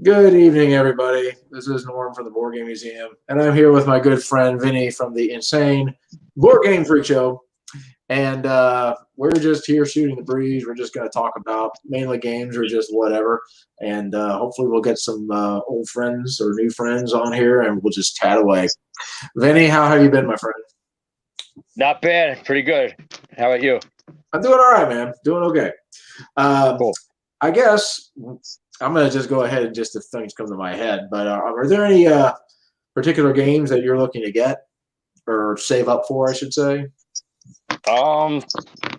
Good evening, everybody. This is Norm from the Board Game Museum, and I'm here with my good friend Vinny from the Insane Board Game Freak Show. And we're just here shooting the breeze. We're just going to talk about mainly games or just whatever. And hopefully, we'll get some old friends or new friends on here, and we'll just chat away. Vinny, how have you been, my friend? Not bad. Pretty good. How about you? I'm doing all right, man. Doing okay. Uh, Cool. I guess I'm going to just go ahead and just if things come to my head. But are there any particular games that you're looking to get or save up for, I should say? Um,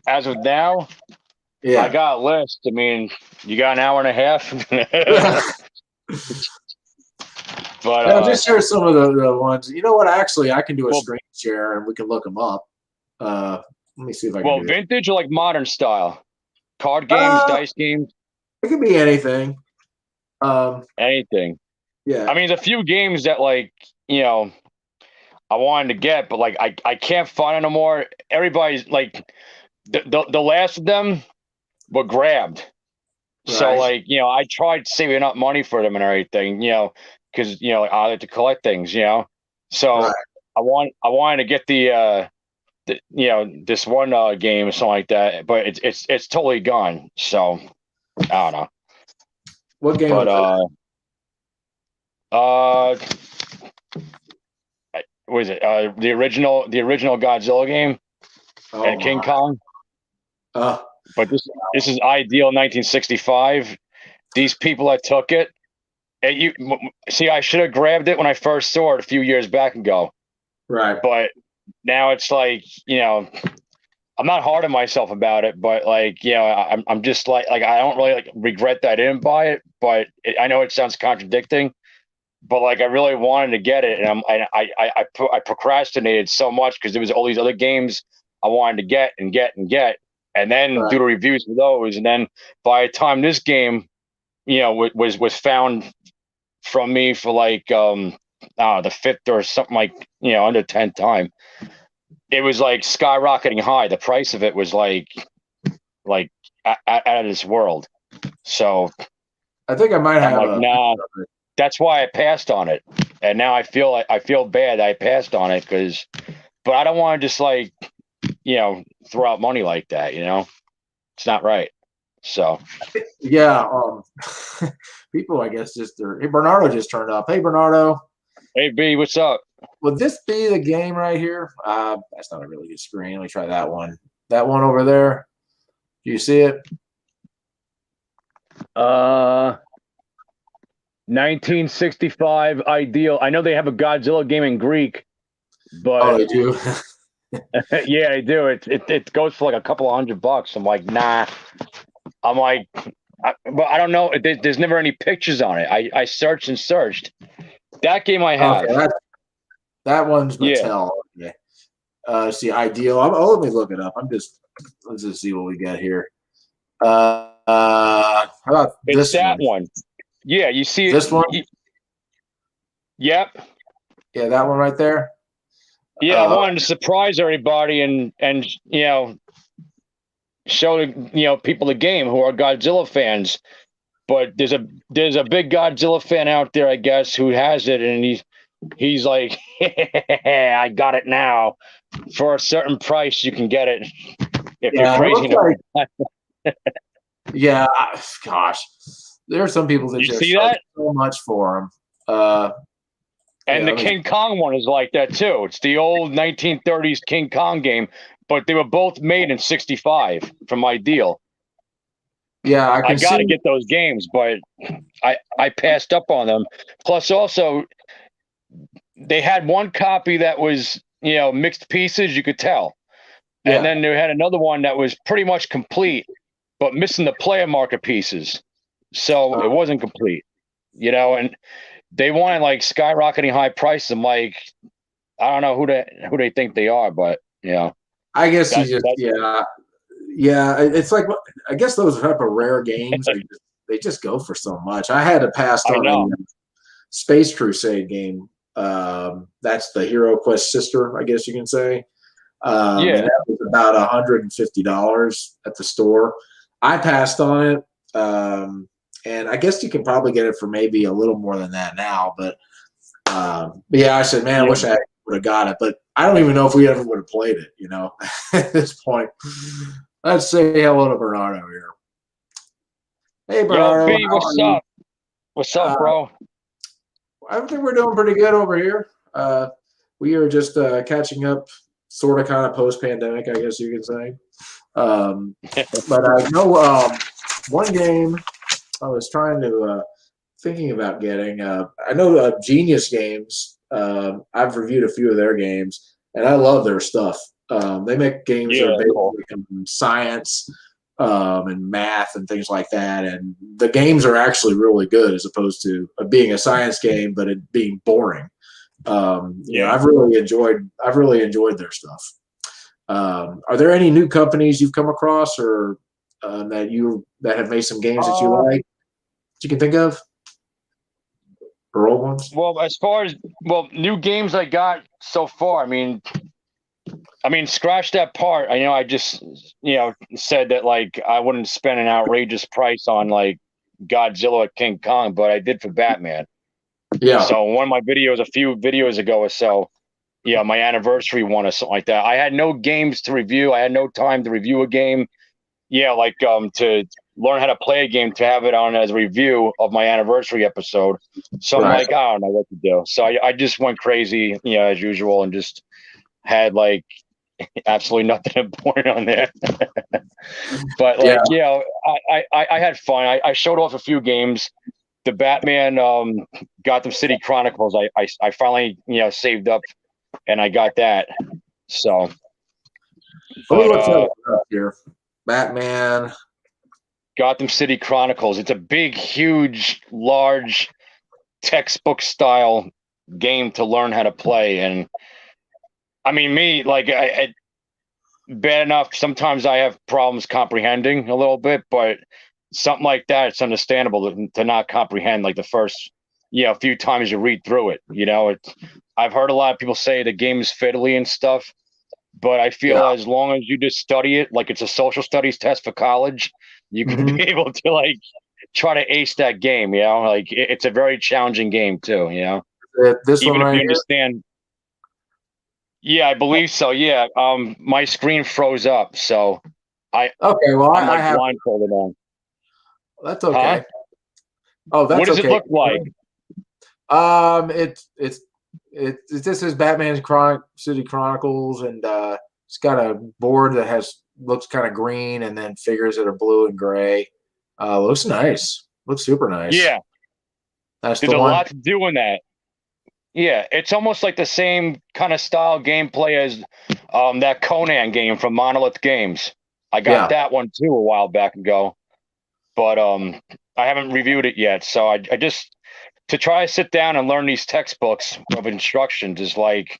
as of now, I Yeah. got a list. I mean, you got an hour and a half. But Now, just share some of the ones. You know what? Actually, I can do a well, screen share and we can look them up. Let me see if I can well, do that. vintage or like modern style? Card games, Uh, dice games, it could be anything. Um, anything. yeah. I mean, there's a few games that I wanted to get, but like I can't find it no more. Everybody's like the last of them were grabbed. So Right. I tried saving up money for them and everything, because I like to collect things, Right. So I wanted to get this one game or something like that, but it's totally gone. So I don't know. What game But was it? uh what is it? The original Godzilla game Oh and King my. Kong. Uh, But this is ideal 1965. These people that took it. And see, I should have grabbed it when I first saw it a few years back ago. right. But now it's like, I'm not hard on myself about it, but like, I'm just like I don't really like regret that I didn't buy it, but I know it sounds contradicting, but like I really wanted to get it, and I procrastinated so much because there was all these other games I wanted to get and get and get, and then Right. do the reviews for those, and then by the time this game, was found from me for like the fifth or something like under 10th time, it was like skyrocketing high. The price of it was like out of this world. So I think I might I'm have like, a. nah. That's why I passed on it, and now I feel bad I passed on it but I don't want to just like throw out money like that. It's not right. So Yeah. People, I guess, just hey, Bernardo just turned up. Hey, Bernardo. hey B, what's up? Would this be the game right here? That's not a really good screen. Let me try that one. That one over there. Do you see it? Uh, 1965 ideal. I know they have a Godzilla game in Greek, Oh, but they do. yeah, I do. It goes for like a couple of $100. I'm like, nah. I'm like, but I don't know. There's never any pictures on it. I searched and searched. That game I Okay, have. that one's Yeah. Mattel. Okay. See, ideal. Oh, let me look it up. Let's just see what we got here. How about It's this that one? one. Yeah, you see This one? it. Yep. Yeah, that one right there. Yeah, I Uh, wanted to surprise everybody and show people the game who are Godzilla fans. But there's a big Godzilla fan out there, I guess, who has it, and he's like, I got it now for a certain price. You can get it if you're yeah, it crazy looks enough. like. Yeah, gosh, there are some people that You just see charge that? so much for them. Yeah, And the King Kong one is like that too. It's the old 1930s King Kong game, but they were both made in '65 from Ideal. yeah, I I can got see. to get those games, but I passed up on them. Plus, also they had one copy that was mixed pieces, you could tell, and Yeah, then they had another one that was pretty much complete, but missing the player marker pieces, so uh, it wasn't complete. And they wanted like skyrocketing high prices. I'm like, I don't know who they think they are, but I guess you that just that yeah. It's like I guess those type of rare games they just go for so much. I had to pass I on a know. Space Crusade game. That's the Hero Quest sister, I guess you can say. And Yeah, that was about $150 at the store. I passed on it. and I guess you can probably get it for maybe a little more than that now. But yeah, I said, man, I Yeah. wish I would have got it, but I don't even know if we ever would have played it. At this point. Let's say hello to Bernardo here. Hey, Yo, Bernardo, V, how are what's you? up? What's up, bro? I think we're doing pretty good over here. We are just catching up, sort of, kind of post-pandemic, I guess you could say. But I know one game I was trying to thinking about getting. I know Genius Games. I've reviewed a few of their games, and I love their stuff. They make games that are Yeah, cool. basically in science and math and things like that, and the games are actually really good as opposed to being a science game, but it being boring. Yeah. I've really enjoyed their stuff. Are there any new companies you've come across or that have made some games that you Uh, like that you can think of, or old ones? well, as far as new games I got so far, scratch that part. I know I just said that like I wouldn't spend an outrageous price on like Godzilla or King Kong, but I did for Batman. Yeah, So one of my videos a few videos ago or so, my anniversary one or something like that. I had no games to review. I had no time to review a game. Yeah, like to learn how to play a game to have it on as a review of my anniversary episode. So I'm right. like, I don't know what to do. So I just went crazy, as usual, and just had like absolutely nothing important on there. But Yeah, like, I had fun. I showed off a few games. The Batman Gotham City Chronicles. I finally saved up and I got that. So, let me but look that up here. Batman. Gotham City Chronicles. It's a big, huge, large textbook style game to learn how to play. And I mean, me, like, bad enough. Sometimes I have problems comprehending a little bit, but something like that, it's understandable to not comprehend like the first, few times you read through it. I've heard a lot of people say the game is fiddly and stuff, but I feel Yeah. as long as you just study it, like it's a social studies test for college, you can Mm-hmm. be able to like try to ace that game. Like it's a very challenging game too. This one Even if right you here. understand. Yeah, I believe so. Yeah. My screen froze up, so Okay, well, I'm I like have. blindfolded on. That's Huh? okay. Oh, What that's does it okay. look like? This is Batman's City Chronicles, and it's got a board that looks kind of green, and then figures that are blue and gray. Looks nice. Looks super nice. Yeah, That's there's the a one. lot to do in that. Yeah, it's almost like the same kind of style gameplay as that Conan game from Monolith Games. I got Yeah, that one too a while back ago, but I haven't reviewed it yet. So I just to try to sit down and learn these textbooks of instructions is like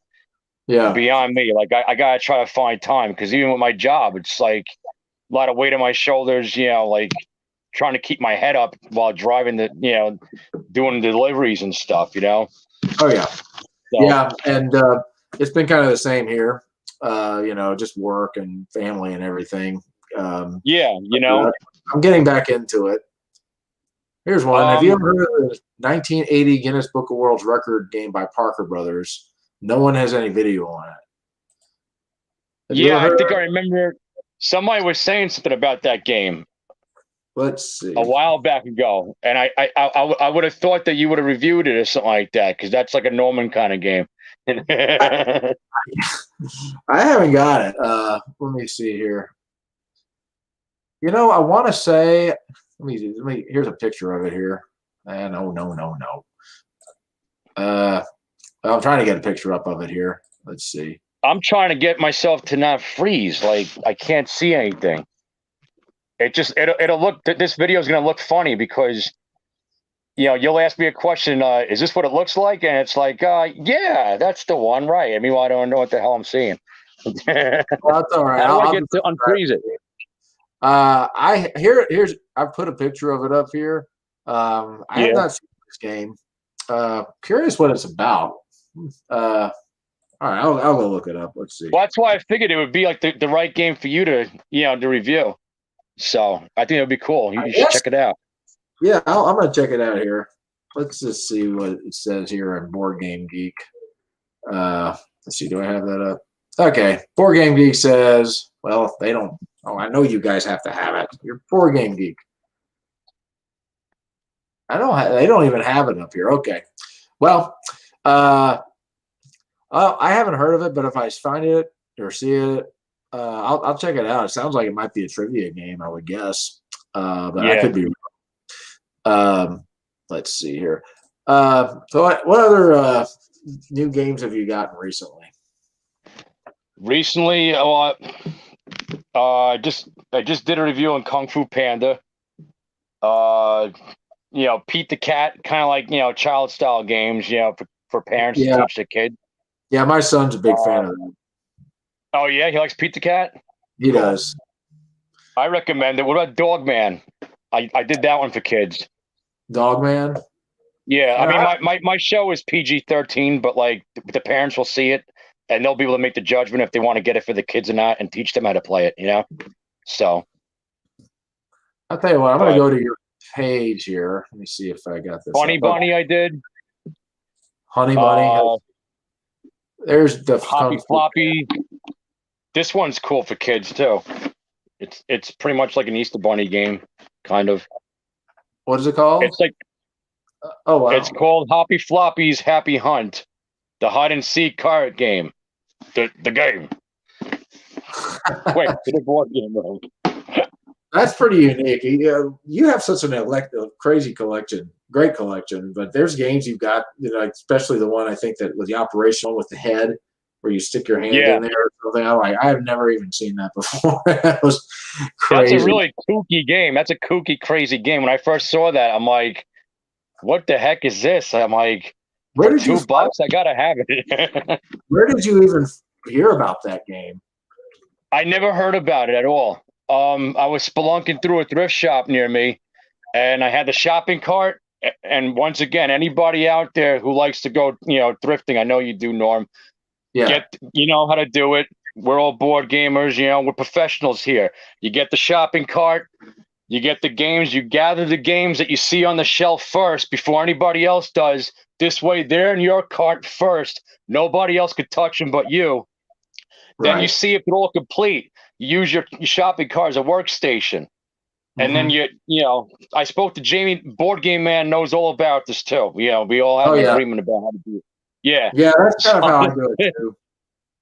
yeah. beyond me. Like I gotta try to find time because even with my job, it's like a lot of weight on my shoulders. Like trying to keep my head up while driving doing deliveries and stuff. Oh yeah, So yeah. And it's been kind of the same here. Just work and family and everything. yeah, I'm getting back into it. Here's one. Have you um, ever heard of the 1980 Guinness Book of World Record game by Parker Brothers? No one has any video on it. Have you ever yeah, I heard think of I it? remember somebody was saying something about that game Let's a see. while back ago, and I would have thought that you would have reviewed it or something like that because that's like a Norman kind of game. I haven't got it. Let me see here. I want to say. Let me. Here's a picture of it here. No, no, no, no. Uh, I'm trying to get a picture up of it here. Let's see. I'm trying to get myself to not freeze. Like I can't see anything. It'll look. This video is going to look funny because you'll ask me a question. Is this what it looks like? And it's like, yeah, that's the one, right? I mean, I don't know what the hell I'm seeing. Well, that's all right. How do I I'll get just to describe unfreeze it? it. Here's I put a picture of it up here. I have Yeah. not seen this game. Curious what it's about. Uh, all right, I'll go look it up. Let's see. Well, that's why I figured it would be like the right game for you to to review. So I think it would be cool. I You should guess check it out. Yeah, I'm gonna check it out here. Let's just see what it says here on Board Game Geek. Let's see, do I have that up? Okay, Board Game Geek says, well, they don't. Oh, I know you guys have to have it. You're Board Game Geek. I don't. They don't even have it up here. Okay, well, uh, I haven't heard of it, but if I find it or see it, I'll check it out. It sounds like it might be a trivia game, I would guess, but I Yeah. could be. Let's see here. So what other new games have you gotten recently? Recently, I just did a review on Kung Fu Panda. Uh, Pete the Cat, kind of like child style games, for parents to Yeah, teach their kid. yeah, my son's a big fan Uh, of that. oh yeah, he likes Pete the Cat. He Cool. does. I recommend it. What about Dog Man? I did that one for kids. Dogman. Yeah, I Yeah, mean my show is PG-13, but like the parents will see it and they'll be able to make the judgment if they want to get it for the kids or not and teach them how to play it. So, I'll tell you what. I'm going to but go to your page here. Let me see if I got this Funny up. Oh, Bunny I did. Honey Bunny. Uh, There's the Hoppy Kung Fu. Floppy. This one's cool for kids too. It's pretty much like an Easter Bunny game, kind of. What is it called? It's like Oh wow. it's called Hoppy Floppy's Happy Hunt, the hide and seek card game. The game. Wait, the board game room. That's pretty unique. You have such an crazy collection, great collection. But there's games you've got, especially the one I think that was the operational with the head, where you stick your hand Yeah, in there or something. I have never even seen that before. That was that's a crazy. really kooky game. That's a kooky, crazy game. When I first saw that, I'm like, what the heck is this? I'm like, Where for did you $2, I gotta have it. Where did you even hear about that game? I never heard about it at all. I was spelunking through a thrift shop near me, and I had the shopping cart. And once again, anybody out there who likes to go, thrifting, I know you do, Norm. Yeah, You know how to do it. We're all board gamers. We're professionals here. You get the shopping cart. You get the games. You gather the games that you see on the shelf first before anybody else does. This way, they're in your cart first. Nobody else could touch them but you. Then you right. see if they're all complete. You use your shopping cart as a workstation. And then Hmm. I spoke to Jamie, Board Game Man knows all about this too. We all had Oh an yeah, agreement about how to do it. Yeah. yeah. That's kind of how I So, do it too.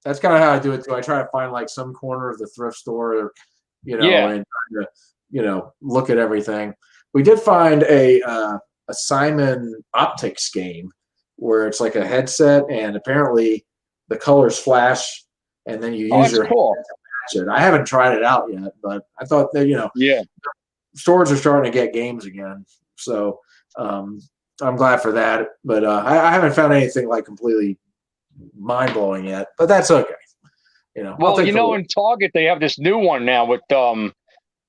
That's kind of how I do it too. I try to find like some corner of the thrift store, yeah. and try to, look at everything. We did find a Simon Optics game where it's like a headset, and apparently the colors flash, and then you Oh, use that's your hand cool. to match it. I haven't tried it out yet, but I thought that Yeah. stores are starting to get games again, so um, I'm glad for that. But I haven't found anything like completely mind blowing yet. But that's okay. I'll Well, take the look. in Target they have this new one now with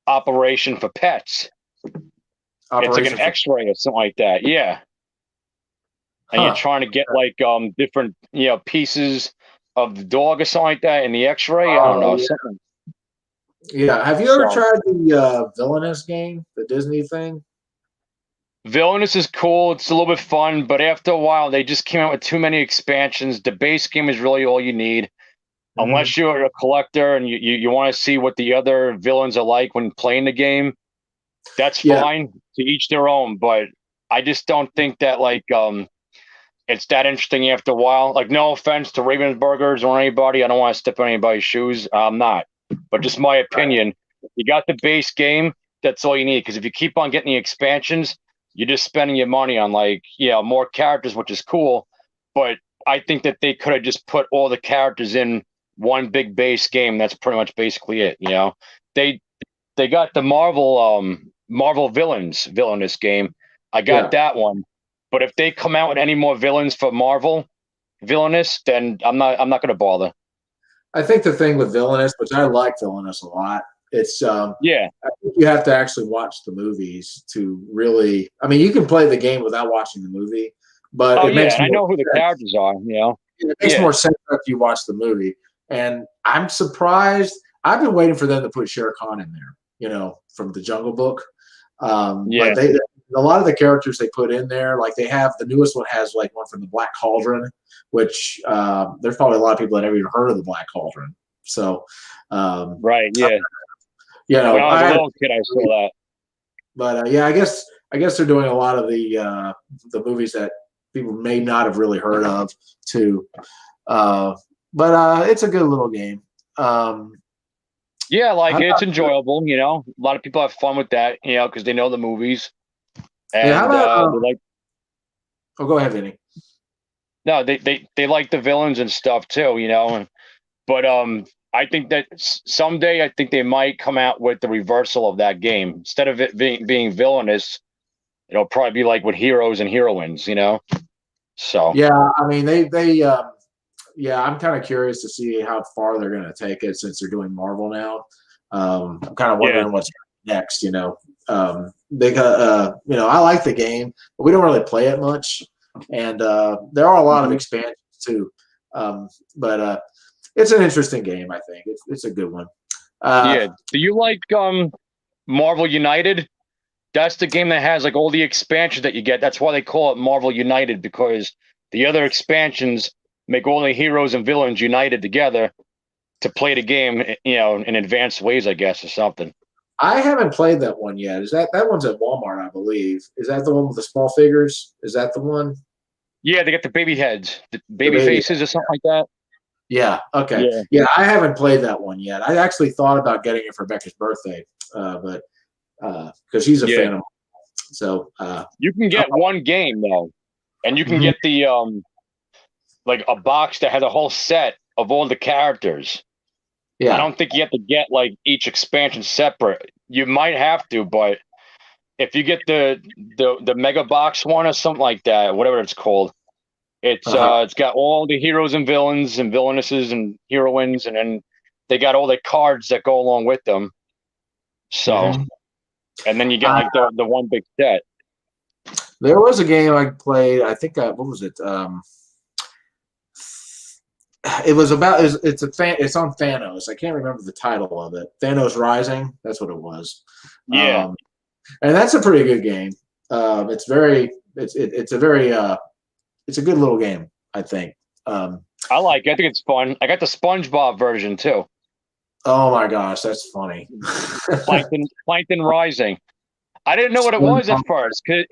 Operation for Pets. It's like Operation an for X-ray or something like that. Yeah. And you're huh? trying to get like different pieces of the dog or something like that in the X-ray. I don't Oh know yeah, something. yeah. Have you ever So tried the Villainous game, the Disney thing? Villainous is cool. It's a little bit fun, but after a while, they just came out with too many expansions. The base game is really all you need, Hmm. unless you're a collector and you want to see what the other villains are like when playing the game. That's Yeah, fine. To each their own. But I just don't think that it's that interesting after a while. Like, no offense to Ravensburgers or anybody. I don't want to step on anybody's shoes. I'm not. But just my opinion. You got the base game. That's all you need. Because if you keep on getting the expansions, you're just spending your money on more characters, which is cool. But I think that they could have just put all the characters in one big base game. That's pretty much basically it. They they got the Marvel villainous game. I got yeah. that one. But if they come out with any more villains for Marvel villainous, then I'm not going to bother. I think the thing with Villainous, which I like Villainous a lot, it's Yeah. I think you have to actually watch the movies to really. I mean, you can play the game without watching the movie, but Oh it yeah, makes and I more know who the sense. characters are. It makes Yeah. more sense after you watch the movie. And I'm surprised. I've been waiting for them to put Shere Khan in there, from the Jungle Book. But Yeah. a lot of the characters they put in there, like they have the newest one has like one from the Black Cauldron, which there's probably a lot of people that never even heard of the Black Cauldron. So, Right. Yeah. you know, When I was a little kid, I saw that. But yeah, I guess they're doing a lot of the movies that people may not have really heard of too. But it's a good little game. Yeah, like it's enjoyable. You know, a lot of people have fun with that. You know, because they know the movies, and how about, they like. Oh, go ahead, Vinny. No, they like the villains and stuff too. You know, but I think that someday I think they might come out with the reversal of that game. Instead of it being villainous, it'll probably be like with heroes and heroines. You know, so Yeah, I mean yeah, I'm kind of curious to see how far they're going to take it since they're doing Marvel now. I'm kind of wondering what's next. You know, they got you know, I like the game, but we don't really play it much, and there are a lot of expansions too. But it's an interesting game. I think it's a good one. yeah. Do you like Marvel United? That's the game that has like all the expansions that you get. That's why they call it Marvel United, because the other expansions make all the heroes and villains united together to play the game, you know, in advanced ways, I guess, or something. I haven't played that one yet. Is that one's at Walmart, I believe? Is that the one with the small figures? Is that the one? Yeah, they get the baby heads, the baby faces, or something like that. Yeah. Okay. Yeah, I haven't played that one yet. I actually thought about getting it for Becca's birthday, but because she's a fan of. So you can get one game though, and you can get the like a box that has a whole set of all the characters. Yeah. I don't think you have to get like each expansion separate. You might have to, but if you get the mega box one or something like that, whatever it's called, it's got all the heroes and villains and villainesses and heroines, and then they got all the cards that go along with them. So, and then you get like the one big set. There was a game I played. I think what was it? It was about it's on Thanos. I can't remember the title of it. Thanos Rising. That's what it was. Yeah, and that's a pretty good game. It's a good little game. I think. I like it. I think it's fun. I got the SpongeBob version too. Oh my gosh, that's funny. Plankton Rising. I didn't know what it was at first, because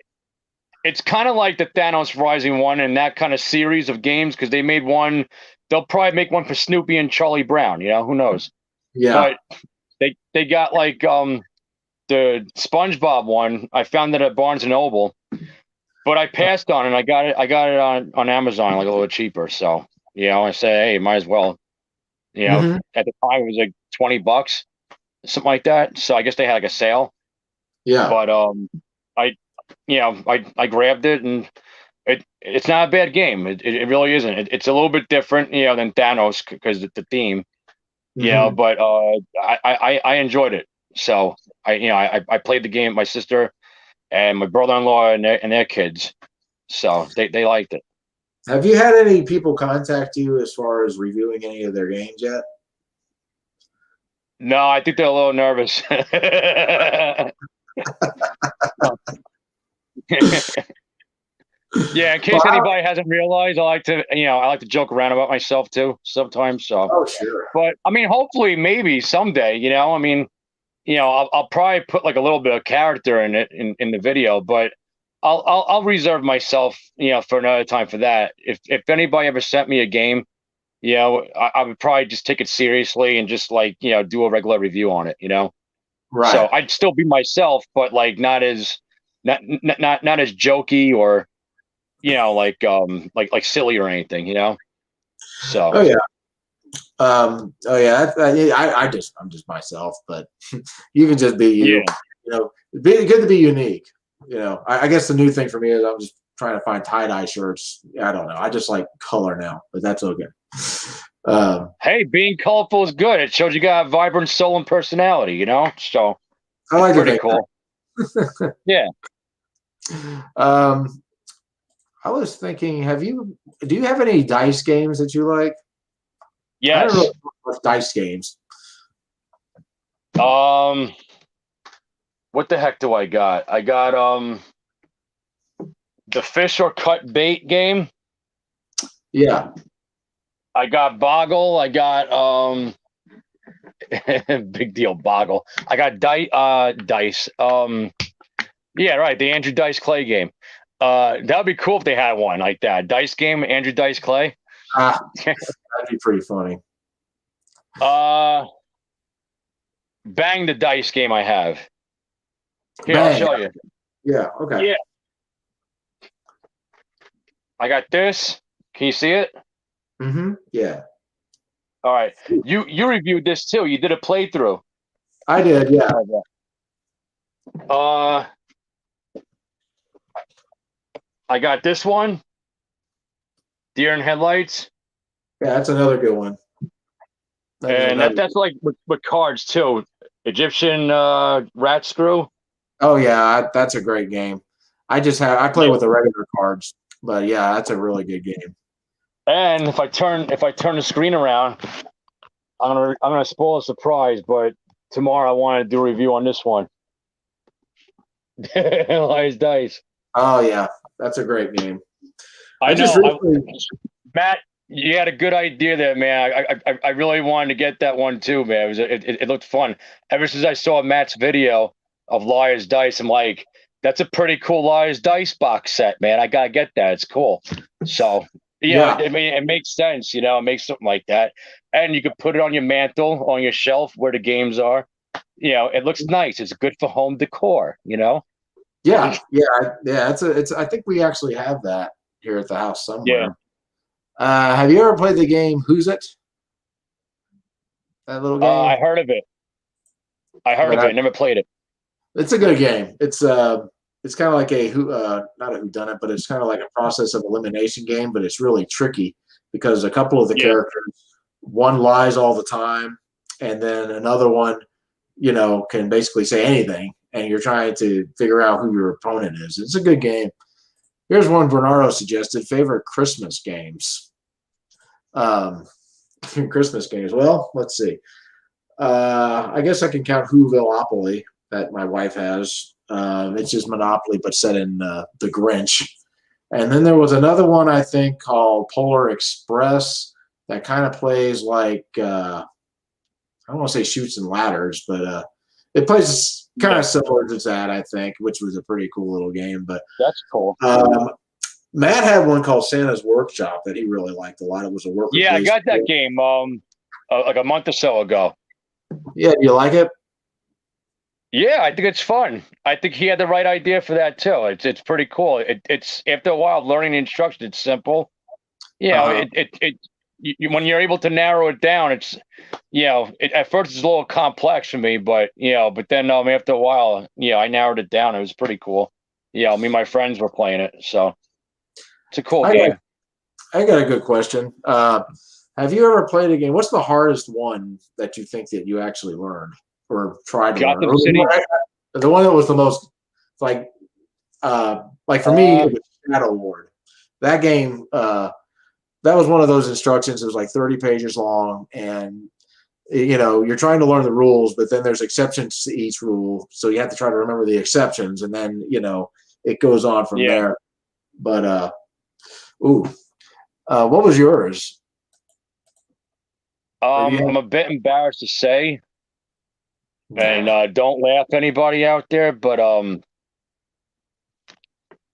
it's kind of like the Thanos Rising one and that kind of series of games, because they made one. They'll probably make one for Snoopy and Charlie Brown. You know, who knows? Yeah. But they got like the SpongeBob one. I found it at Barnes and Noble, but I passed on it. I got it on Amazon, like a little cheaper. So you know, I say, hey, might as well. You know, at the time it was like $20, something like that. So I guess they had like a sale. Yeah. But I grabbed it, and it's not a bad game. It really isn't. It's a little bit different, you know, than Thanos, because the theme, you know. But I enjoyed it. So I played the game with my sister and my brother-in-law and their kids. So they liked it. Have you had any people contact you as far as reviewing any of their games yet? No, I think they're a little nervous. Yeah, in case anybody hasn't realized, I like to joke around about myself too sometimes. So, sure. But I mean, hopefully, maybe someday, you know. I mean, you know, I'll probably put like a little bit of character in it in the video, but I'll reserve myself, you know, for another time for that. If anybody ever sent me a game, you know, I would probably just take it seriously and just like, you know, do a regular review on it, you know. Right. So I'd still be myself, but like not as jokey or, you know, like silly or anything, you know. So. Oh yeah. I'm just myself, but you can just be you. Yeah. You know, good to be unique. You know, I guess the new thing for me is I'm just trying to find tie-dye shirts. I don't know. I just like color now, but that's okay. Hey, being colorful is good. It shows you got a vibrant soul and personality, you know? So I like pretty cool. Yeah. I was thinking, do you have any dice games that you like? Yes. I don't know what dice games. What the heck do I got? I got the fish or cut bait game. Yeah. I got Boggle. I got big deal Boggle. I got Dice. Yeah, right. The Andrew Dice Clay game. That would be cool if they had one like that. Dice game, Andrew Dice Clay. That'd be pretty funny. Bang the Dice game I have. Here, Bang. I'll show you. Yeah. Okay. Yeah. I got this. Can you see it? Mm-hmm. Yeah. All right. You reviewed this too. You did a playthrough. I did. Yeah. I got this one. Deer in headlights. Yeah, that's another good one. And that's like with cards too. Egyptian rat screw. Oh yeah, that's a great game. I play with the regular cards, but yeah, that's a really good game. And if I turn the screen around, I'm gonna spoil a surprise. But tomorrow I want to do a review on this one. Lies Dice. Oh yeah, that's a great game. I know, Matt. You had a good idea there, man. I really wanted to get that one too, man. It looked fun. Ever since I saw Matt's video of Liar's Dice, I'm like, that's a pretty cool Liar's Dice box set, man. I gotta get that. It's cool. So yeah, I mean, it makes sense. It makes something like that, and you could put it on your mantle, on your shelf where the games are. It looks nice. It's good for home decor. Yeah. It's. I think we actually have that here at the house somewhere. Yeah. Have you ever played the game Who's It? That little game. I heard of it. I never played it. It's a good game. It's kind of like not a whodunit, but it's kind of like a process of elimination game. But it's really tricky because a couple of the characters, one lies all the time, and then another one, can basically say anything, and you're trying to figure out who your opponent is. It's a good game. Here's one Bernardo suggested: favorite Christmas games. Christmas games. Well, let's see. I guess I can count Whovilleopoly that my wife has. It's just Monopoly, but set in the Grinch. And then there was another one I think called Polar Express that kind of plays like I don't want to say shoots and ladders, but it plays kind of similar to that, I think, which was a pretty cool little game. But that's cool. Matt had one called Santa's Workshop that he really liked a lot. It was a worker. Yeah, I got that game like a month or so ago. Yeah, do you like it? Yeah, I think it's fun. I think he had the right idea for that too. It's pretty cool. It's after a while learning the instructions. It's simple. When you're able to narrow it down, it's at first it's a little complex for me, but then after a while, I narrowed it down. It was pretty cool. Me and my friends were playing it, so it's a cool game. I got a good question. Have you ever played a game? What's the hardest one that you think that you actually learned or tried to learn? Gotham City. The one that was the most like for me, it was Shadow Lord. That game, that was one of those instructions. It was like 30 pages long, and you're trying to learn the rules, but then there's exceptions to each rule, so you have to try to remember the exceptions, and then it goes on from there. But what was yours? I'm a bit embarrassed to say, and don't laugh anybody out there, but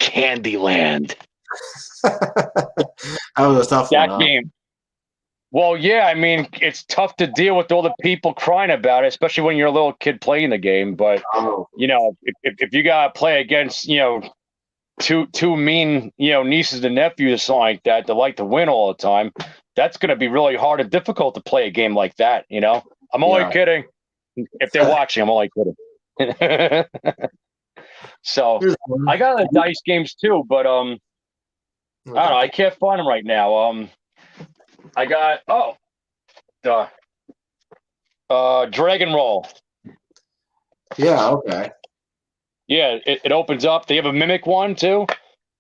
Candyland. That was a tough one. That game. Well, yeah, I mean, it's tough to deal with all the people crying about it, especially when you're a little kid playing the game. But if you gotta play against two mean nieces and nephews or something like that like to win all the time, that's gonna be really hard and difficult to play a game like that. I'm only kidding. If they're watching, I'm only kidding. So I got the dice games too, but I don't know. I can't find them right now. I got Dragon Roll. Yeah. Okay. Yeah, it opens up. They have a mimic one too.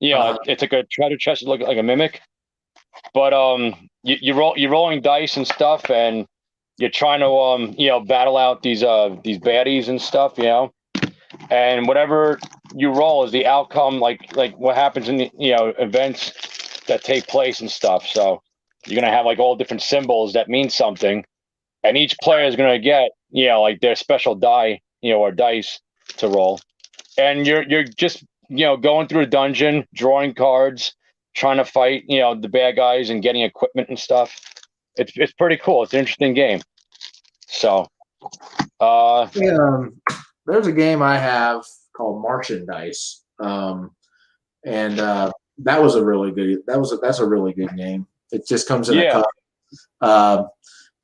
Yeah, it's like a treasure chest, look like a mimic. But you're rolling dice and stuff, and you're trying to battle out these baddies and stuff. and whatever you roll is the outcome, like what happens in the events that take place and stuff. So you're gonna have like all different symbols that mean something, and each player is gonna get like their special die, or dice to roll, and you're just going through a dungeon, drawing cards, trying to fight the bad guys and getting equipment and stuff. It's pretty cool. It's an interesting game. So Yeah, there's a game I have called Martian Dice, and that was a really good. That's a really good game. It just comes in a yeah. cup.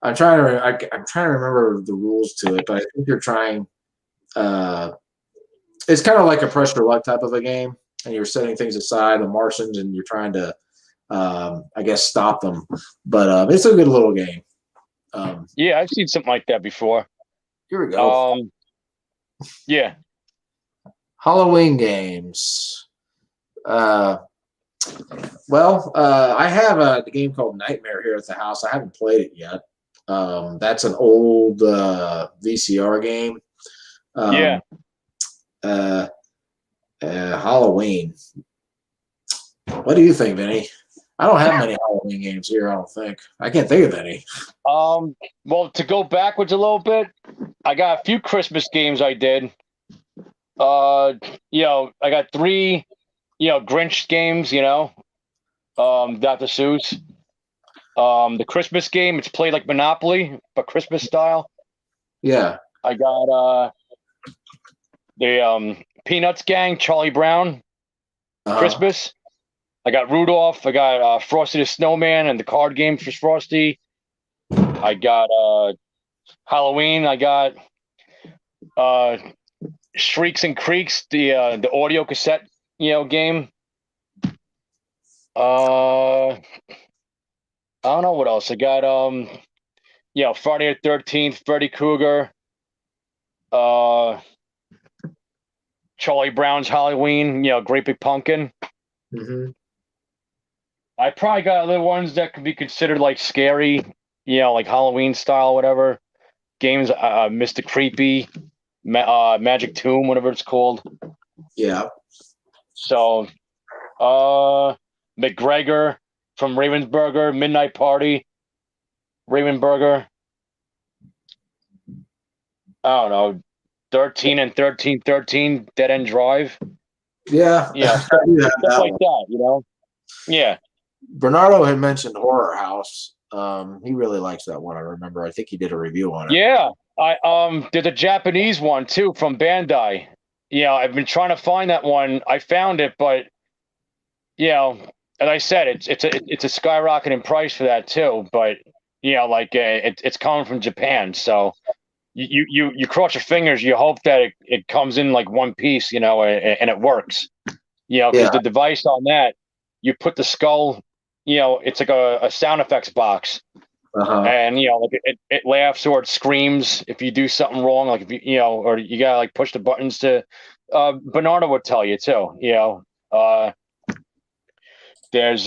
I'm trying to I'm trying to remember the rules to it, but I think you're trying. It's kind of like a pressure luck type of a game, and you're setting things aside, the Martians, and you're trying to, I guess, stop them. But it's a good little game. Yeah, I've seen something like that before. Here we go. Yeah. Halloween games. I have a game called Nightmare here at the house. I haven't played it yet. That's an old VCR game. Yeah. Halloween. What do you think, Vinny? I don't have many Halloween games here. I don't think. I can't think of any. Well, to go backwards a little bit, I got a few Christmas games I did. I got 3, Grinch games. Dr. Seuss. The Christmas game, it's played like Monopoly, but Christmas style. Yeah. I got the Peanuts Gang, Charlie Brown, Christmas. I got Rudolph. I got Frosty the Snowman and the card game for Frosty. I got Halloween. I got Shrieks and Creeks, the audio cassette, game. I don't know what else. I got Friday the 13th, Freddy Krueger, Charlie Brown's Halloween, Great Big Pumpkin. Mm-hmm. I probably got other ones that could be considered like scary, like Halloween style, whatever. Games, Mr. Creepy, Magic Tomb, whatever it's called. Yeah. So, McGregor from Ravensburger, Midnight Party, Ravenburger. I don't know, 13 and 1313, Dead End Drive. Yeah. Stuff like that, Yeah. Bernardo had mentioned Horror House. He really likes that one. I remember. I think he did a review on it. Yeah. There's a Japanese one too from Bandai. I've been trying to find that one. I found it, but as I said, it's a skyrocket in price for that too. But it's coming from Japan, so you cross your fingers. You hope that it comes in like one piece, and it works. Because the device on that, you put the skull. It's like a sound effects box. And like it laughs or it screams if you do something wrong, like if you or you gotta like push the buttons to. Bernardo would tell you too. There's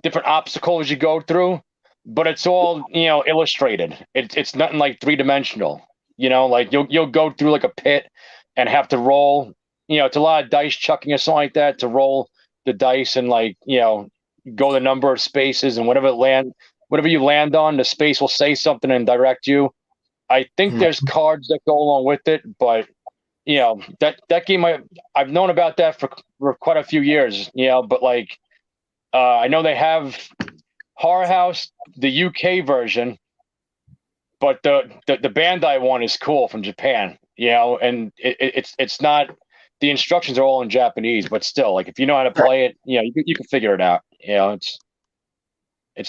different obstacles you go through, but it's all illustrated. It's nothing like 3-dimensional. Like you'll go through like a pit and have to roll. It's a lot of dice chucking or something like that to roll the dice and go the number of spaces, and whatever you land on, the space will say something and direct you. I think there's cards that go along with it, but that game I've known about that for quite a few years. But I know they have Horror House, the UK version, but the Bandai one is cool from Japan. And it's not. The instructions are all in Japanese, but still, like if you know how to play it, you can figure it out. It's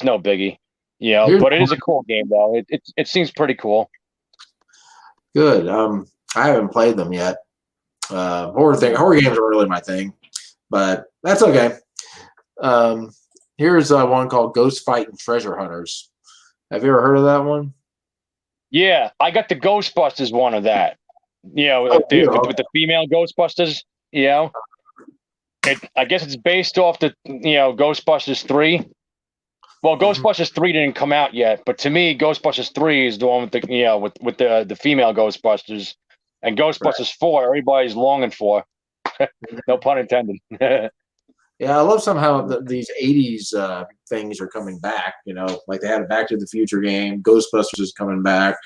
no biggie. But it is a cool game though. It seems pretty cool. Good. I haven't played them yet. Horror games are really my thing, but that's okay. Here's one called Ghost Fighting Treasure Hunters. Have you ever heard of that one? Yeah, I got the Ghostbusters one of that. With the female Ghostbusters. I guess it's based off the Ghostbusters 3. Well, Mhm. Ghostbusters 3 didn't come out yet, but to me, Ghostbusters 3 is the one with the female Ghostbusters, and Right. Ghostbusters 4 everybody's longing for. No pun intended. Yeah, I love somehow these '80s things are coming back. Like they had a Back to the Future game. Ghostbusters is coming back.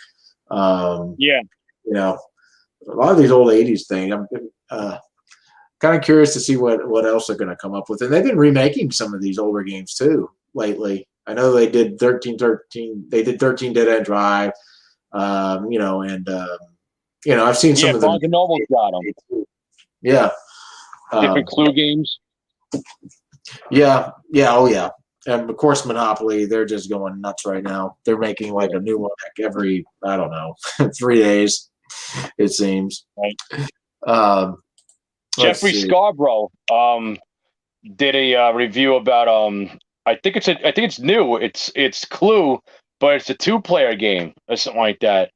Um, Yeah, you know, a lot of these old '80s things. I'm kind of curious to see what else they're going to come up with. And they've been remaking some of these older games too lately. I know they did 1313. They did 13 Dead End Drive. I've seen yeah. some of them. Barnes and Noble's got them. Yeah. Different Clue games. Yeah. Oh yeah. And of course, Monopoly. They're just going nuts right now. They're making like a new one like every, I don't know, 3 days. It seems. Right. Let's Jeffrey see. Scarborough did a review about I think it's new. It's Clue, but it's a 2-player game or something like that.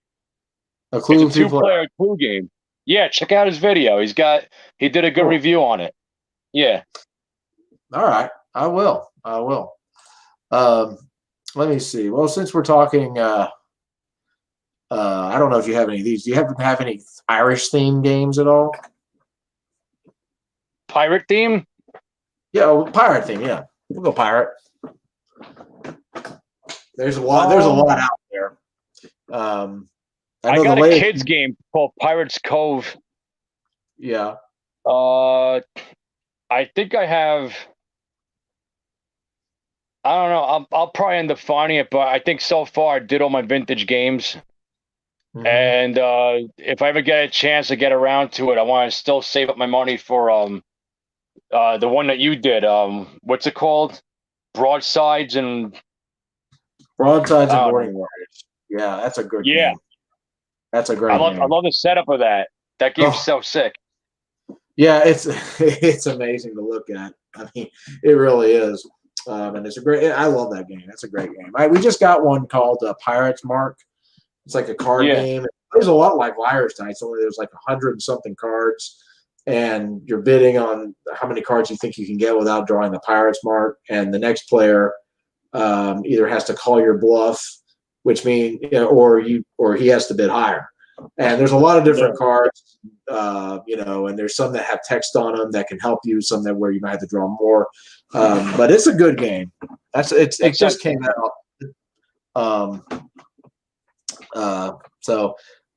A It's a Clue 2 player. 2-player Clue game. Yeah, check out his video. He did a good Cool. review on it. Yeah. All right. I will. Um, Let me see. Well, since we're talking, I don't know if you have any of these. Do you have any Irish themed games at all? Pirate theme? Yeah, pirate theme. Yeah, we'll go pirate. There's a lot out there. I know got the a latest. kids game called Pirates Cove. Yeah. I think I have. I don't know. I'll probably end up finding it, but I think so far I did all my vintage games. Mm-hmm. And if I ever get a chance to get around to it, I want to still save up my money for the one that you did. What's it called? Broadsides and Boarding Warriors. Yeah, that's a good yeah. game. That's a great game. I love the setup of that. That game's so sick. Yeah, it's amazing to look at. I mean, it really is. And it's a great. I love that game. That's a great game. We just got one called Pirates Mark. It's like a card game. There's a lot like Liar's Dice, only there's like 100 and something cards, and you're bidding on how many cards you think you can get without drawing the Pirates Mark. And the next player either has to call your bluff, which means or he has to bid higher. And there's a lot of different cards, and there's some that have text on them that can help you, some that where you might have to draw more. But it's a good game. It just came out.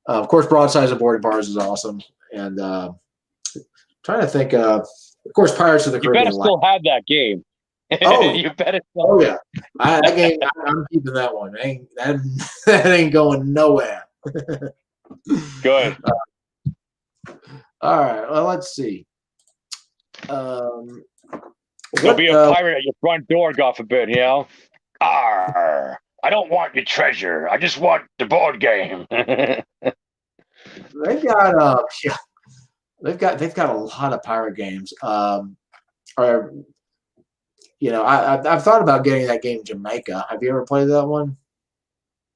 Of course, Broadsides and Boarding Bars is awesome. And trying to think, of course, Pirates of the Caribbean. You better still have that game. Oh, you better. Oh yeah, that game. I'm keeping that one. That ain't going nowhere. Good. All right. Well, let's see. There'll be a pirate at your front door, God forbid. Arr, I don't want your treasure. I just want the board game. They've got a lot of pirate games. I've thought about getting that game Jamaica. Have you ever played that one?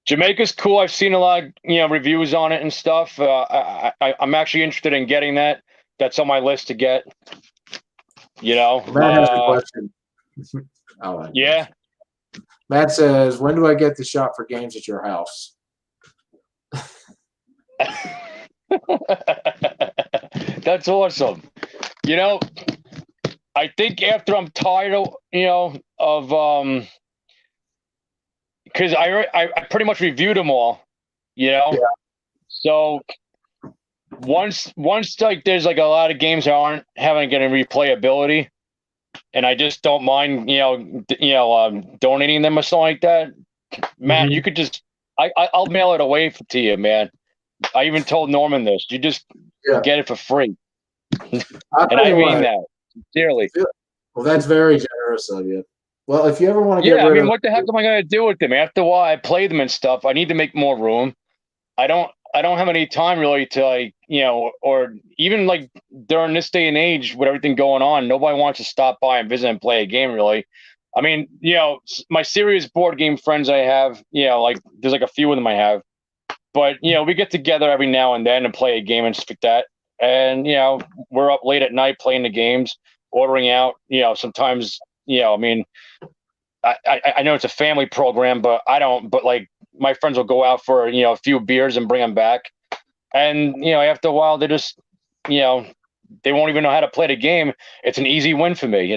Jamaica's cool. I've seen a lot of reviews on it and stuff. I'm actually interested in getting that. That's on my list to get. Matt has a question. Yeah. Matt says, "When do I get the shop for games at your house?" That's awesome. I think after I'm tired of because I pretty much reviewed them all, Yeah. So once like there's like a lot of games that aren't having any replayability, and I just don't mind donating them or something like that. Matt, you could just I'll mail it away to you, man. I even told Norman this. You just get it for free, and I mean that sincerely. Well, that's very generous of you. Well, if you ever want to get rid of what the heck am I going to do with them? After a while, I play them and stuff. I need to make more room. I don't have any time really to or even like during this day and age with everything going on, nobody wants to stop by and visit and play a game really. I mean, my serious board game friends I have, like there's like a few of them I have, but we get together every now and then and play a game and stuff like that. And we're up late at night playing the games, ordering out. Sometimes I mean, I know it's a family program, but I don't. But like my friends will go out for a few beers and bring them back, and after a while they just you know they won't even know how to play the game. It's an easy win for me.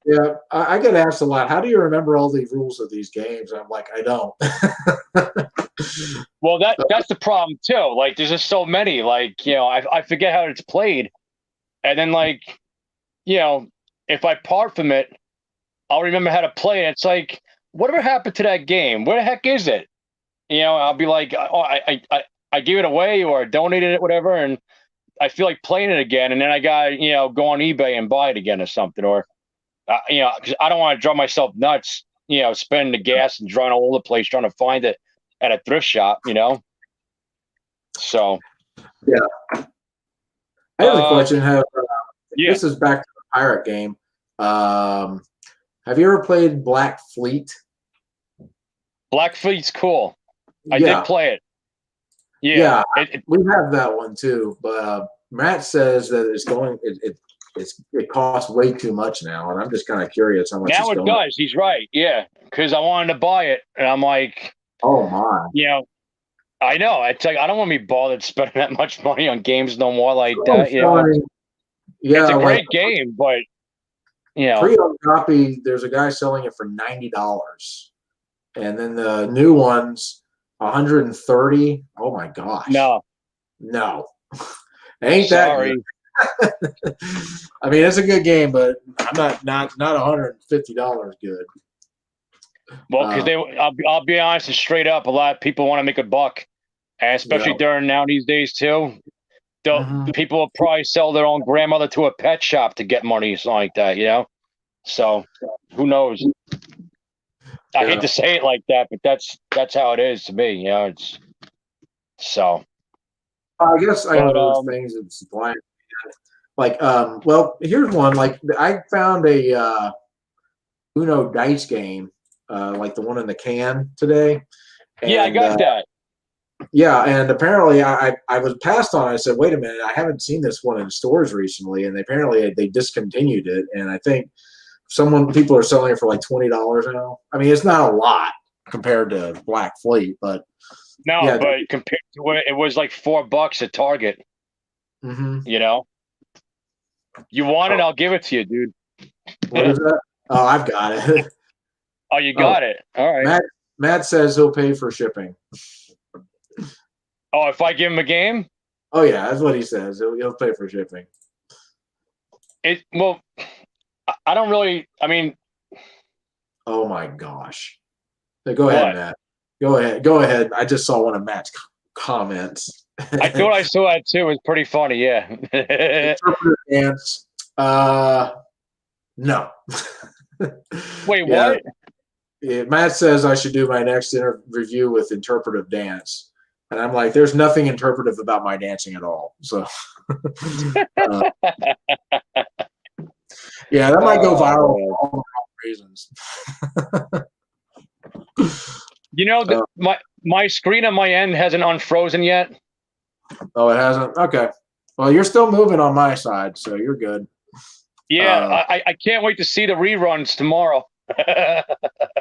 Yeah, I get asked a lot. How do you remember all the rules of these games? And I'm like, I don't. Well, that's the problem too. Like, there's just so many. Like, I forget how it's played, and then like, if I part from it, I'll remember how to play. And it's like, whatever happened to that game? Where the heck is it? I'll be like, oh, I gave it away or donated it, whatever, and I feel like playing it again, and then I got go on eBay and buy it again or something, or 'cause I don't want to drive myself nuts, spending the gas and driving all over the place trying to find it at a thrift shop. So Yeah. I have a question. Yeah, This is back to the pirate game. Have you ever played Black Fleet? Black Fleet's cool. I Yeah. did play it. Yeah, Yeah, we have that one too. But Matt says that it costs way too much now, and I'm just kind of curious how much now it's it going. does. He's right. Yeah, because I wanted to buy it, and I'm like, Oh my! I know. I don't want to be bothered spending that much money on games no more like Oh, that. sorry. Yeah, It's a like great game, but pre-owned copy. There's a guy selling it for $90, and then the new one's 130. Oh my gosh! no, ain't sorry. that good? I mean, it's a good game, but I'm not $150 good. Well, because I'll be honest and straight up, a lot of people want to make a buck, and especially Yeah. during now these days too. Mhm. People will probably sell their own grandmother to a pet shop to get money, something like that. So who knows? I hate to say it like that, but that's how it is to me. It's so. I guess I know those things in supply. Like, well, here's one. Like, I found a Uno dice game, like the one in the can today. And, Yeah, I got that. Yeah, and apparently I was passed on. I said, wait a minute, I haven't seen this one in stores recently, and apparently they discontinued it. And I think people are selling it for like $20 now. I mean, it's not a lot compared to Black Fleet, but no, yeah, but compared to what it was like $4 at Target. Mm-hmm. You want it? I'll give it to you, dude. What is that? Oh, I've got it. Oh, you got it. All right. Matt says he'll pay for shipping. Oh, if I give him a game? Oh yeah, that's what he says. He'll pay for shipping. Well, I don't really. I mean, oh my gosh. Go ahead, Matt. Go ahead. I just saw one of Matt's comments. I thought I saw that too. It was pretty funny. Yeah. Interpretive dance. No. Wait, what? Yeah, Matt says I should do my next review with interpretive dance. And I'm like, there's nothing interpretive about my dancing at all. So, yeah, that might go viral for all the wrong reasons. My screen on my end hasn't unfrozen yet. Oh, it hasn't? Okay. Well, you're still moving on my side, so you're good. Yeah, I can't wait to see the reruns tomorrow.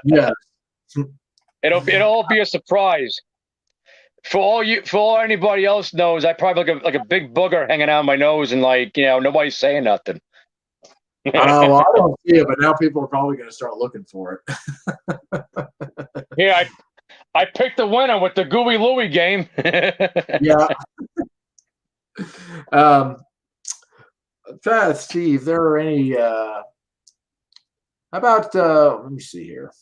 Yeah. It'll all be a surprise. For all anybody else knows, I probably like a big booger hanging out of my nose, and nobody's saying nothing. Well, I don't see it, but now people are probably going to start looking for it. Yeah, I picked the winner with the Gooey Louie game. Yeah. Let's see if there are any. How about? Let me see here.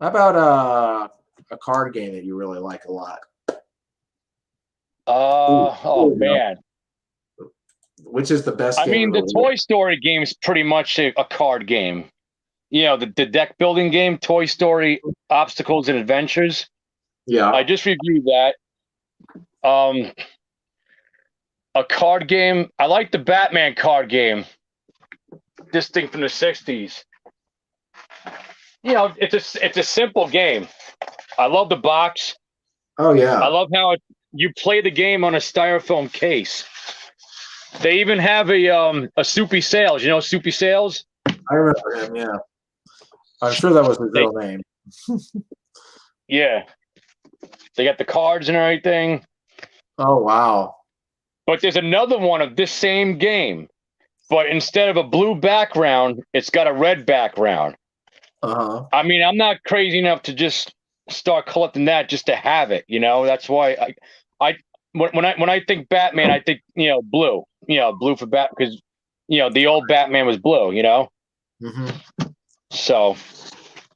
How about a card game that you really like a lot? Man. Which is the best game? I mean, the Toy Story game is pretty much a card game. The deck building game, Toy Story Obstacles and Adventures. Yeah. I just reviewed that. A card game. I like the Batman card game. This thing from the 60s. It's a simple game. I love the box. Oh yeah. I love how you play the game on a styrofoam case. They even have a Soupy Sales. You know Soupy Sales? I remember him. Yeah, I'm sure that was his real name. Yeah, they got the cards and everything. Oh wow! But there's another one of this same game, but instead of a blue background, it's got a red background. I mean, I'm not crazy enough to just start collecting that just to have it. That's why when I think Batman, I think blue. Blue for Bat because the old Batman was blue. So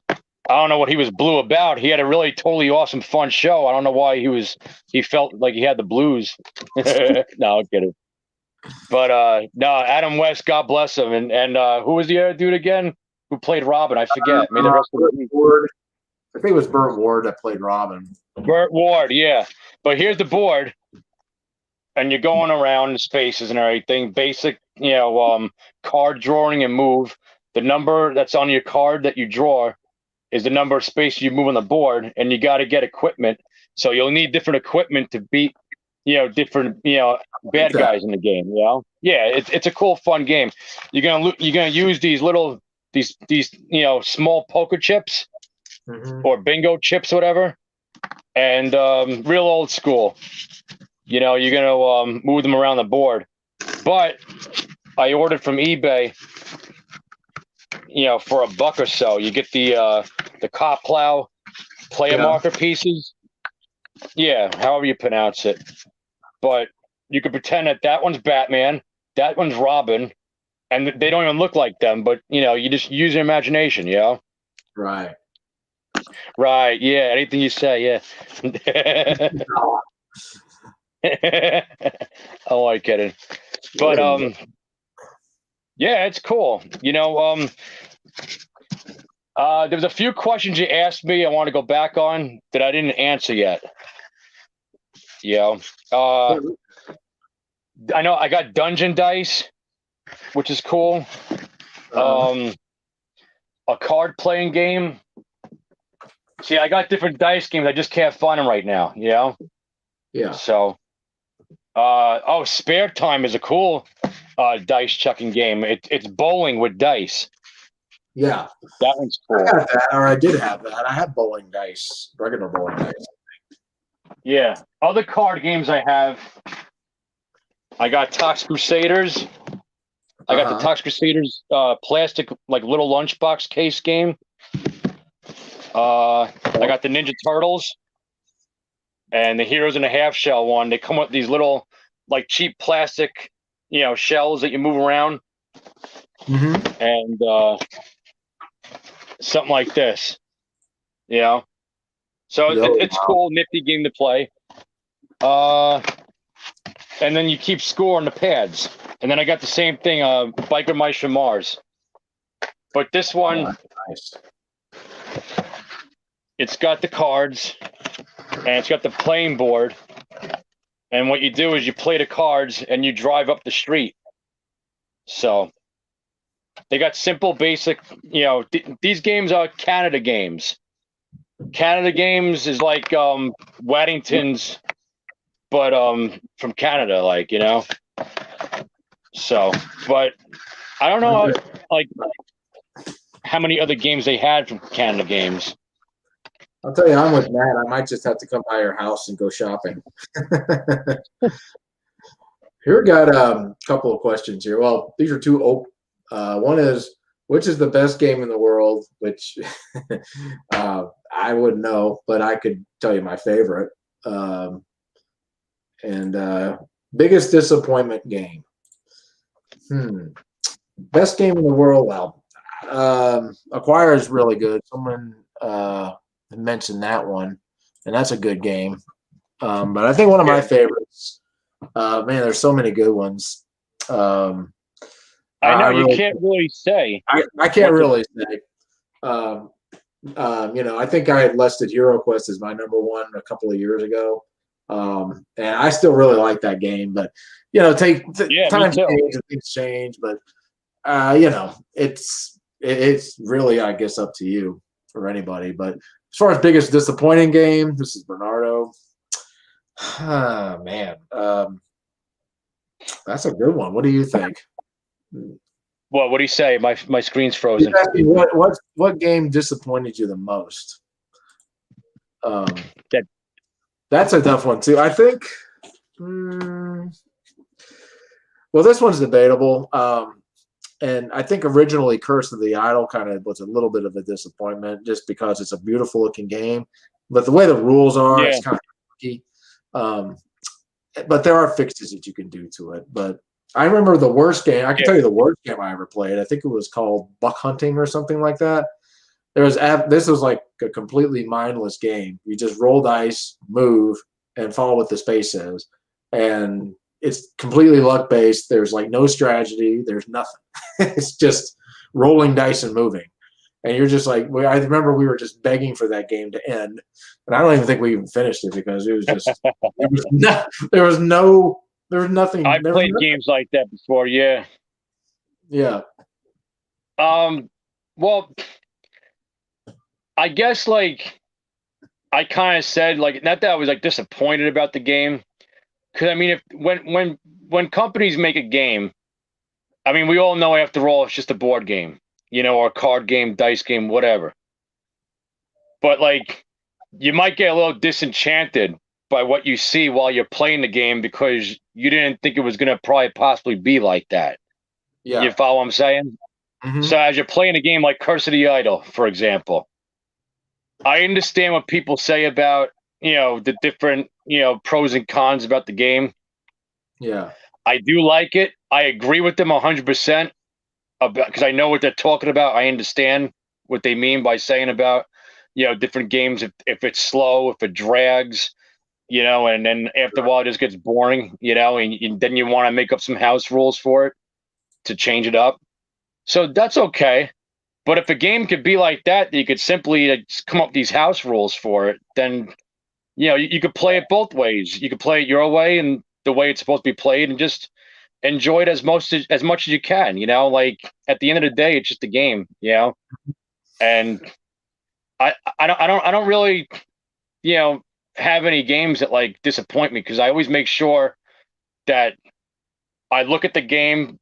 I don't know what he was blue about. He had a really totally awesome, fun show. I don't know why he felt like he had the blues. No, I'm kidding. But no, Adam West, God bless him. And who was the other dude again who played Robin? I forget. May the rest of the Ward. I think it was Burt Ward that played Robin. Burt Ward, yeah. But here's the board, and you're going around in spaces and everything. Basic, card drawing and move. The number that's on your card that you draw is the number of spaces you move on the board, and you got to get equipment. So you'll need different equipment to beat, different, bad guys in the game. Yeah, it's a cool, fun game. You're gonna use these small poker chips or bingo chips, whatever, and real old school. You're gonna move them around the board. But I ordered from eBay. For $1 or so, you get the cop plow player marker pieces. Yeah, however you pronounce it. But you could pretend that one's Batman, that one's Robin, and they don't even look like them. But you just use your imagination. Right. Right. Yeah. Anything you say. Yeah. I like kidding. But yeah, it's cool. There was a few questions you asked me I want to go back on that I didn't answer yet. I know I got dungeon dice, which is cool. A card playing game. See, I got different dice games. I just can't find them right now. Yeah. So, Spare Time is a cool dice chucking game. It's bowling with dice. Yeah. That one's cool. I got that, or I did have that. I had bowling dice, regular bowling dice. Yeah. Other card games I have. I got Tox Crusaders. I got the Tox Crusaders plastic, like little lunchbox case game. I got the Ninja Turtles and the Heroes in a Half Shell one. They come with these little, like, cheap plastic, shells that you move around. And something like this. So it's cool, nifty game to play. And then you keep score on the pads. And then I got the same thing, Biker Mice from Mars. But this one, nice. It's got the cards, and it's got the playing board. And what you do is you play the cards, and you drive up the street. So they got simple, basic, these games are Canada games. Canada games is like Waddington's, but from Canada, So, but I don't know, how many other games they had from Canada games. I'll tell you, I'm with Matt. I might just have to come by your house and go shopping. Here we got a couple of questions here. Well, these are two. One is, which is the best game in the world? Which I wouldn't know, but I could tell you my favorite. And biggest disappointment game. Best game in the world. Well, Acquire is really good. Someone mentioned that one, and that's a good game. But I think one of my favorites. Man, there's so many good ones. I know you can't really say. I can't really say. I think I had listed Hero Quest as my number one a couple of years ago. And I still really like that game, but times change and things change. But it's really, I guess, up to you or anybody. But as far as biggest disappointing game, this is Bernardo. Man, that's a good one. What do you think? What do you say? My screen's He's frozen. asking what game disappointed you the most? That That's a tough one too. I think. Well, this one's debatable. And I think originally Curse of the Idol kind of was a little bit of a disappointment just because it's a beautiful looking game. But the way the rules are, yeah it's kind of funky. But there are fixes that you can do to it. But I remember the worst game. I can yeah tell you the worst game I ever played. I think it was called Buck Hunting or something like that. This was like a completely mindless game. You just roll dice, move, and follow what the space says. And it's completely luck based. There's like no strategy. There's nothing. It's just rolling dice and moving. And you're just like, I remember we were just begging for that game to end, and I don't even think we even finished it because it was just there was nothing. I've played games like that before. Yeah. Yeah. Well, I guess like I kind of said like not that I was like disappointed about the game, because I mean if when companies make a game, I mean we all know after all it's just a board game, or a card game, dice game, whatever. But like you might get a little disenchanted by what you see while you're playing the game because you didn't think it was going to probably possibly be like that. You Yeah. follow what I'm saying? So as you're playing a game like Curse of the Idol, for example, I understand what people say about, the different, pros and cons about the game. Yeah. I do like it. I agree with them 100% about, because I know what they're talking about. I understand what they mean by saying about, different games. If it's slow, if it drags, and then after a while it just gets boring, and then you want to make up some house rules for it to change it up. So that's okay. But if a game could be like that, you could simply just come up with these house rules for it, then you could play it both ways. You could play it your way and the way it's supposed to be played, and just enjoy it as much as you can. Like at the end of the day, it's just a game. And I don't really have any games that like disappoint me, because I always make sure that I look at the game.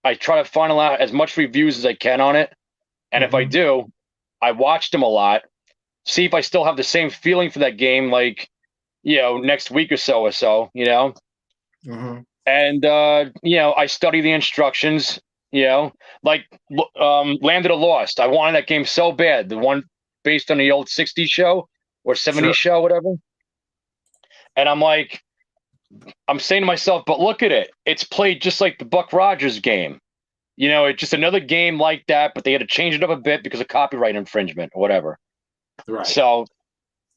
I try to find out as much reviews as I can on it. And if I do, I watch them a lot, see if I still have the same feeling for that game, like, next week or so, And, I study the instructions, like Land of the Lost. I wanted that game so bad, the one based on the old 60s show or 70s show, whatever. And I'm saying to myself, but look at it. It's played just like the Buck Rogers game. It's just another game like that, but they had to change it up a bit because of copyright infringement or whatever. Right. So,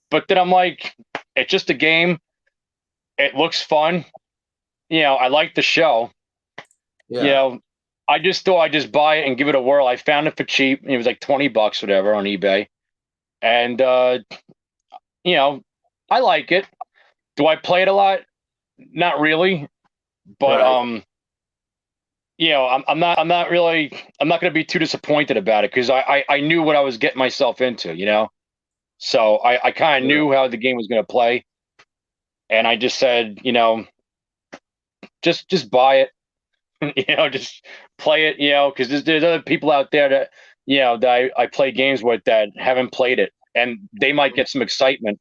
but then I'm like, it's just a game. It looks fun. I like the show. Yeah. I just thought I'd just buy it and give it a whirl. I found it for cheap. It was like $20, whatever, on eBay. And, I like it. Do I play it a lot? Not really. But, Right. I'm not going to be too disappointed about it, because I knew what I was getting myself into, so I kind of knew how the game was going to play, and I just said, just buy it, just play it, because there's other people out there that, that I play games with that haven't played it, and they might get some excitement,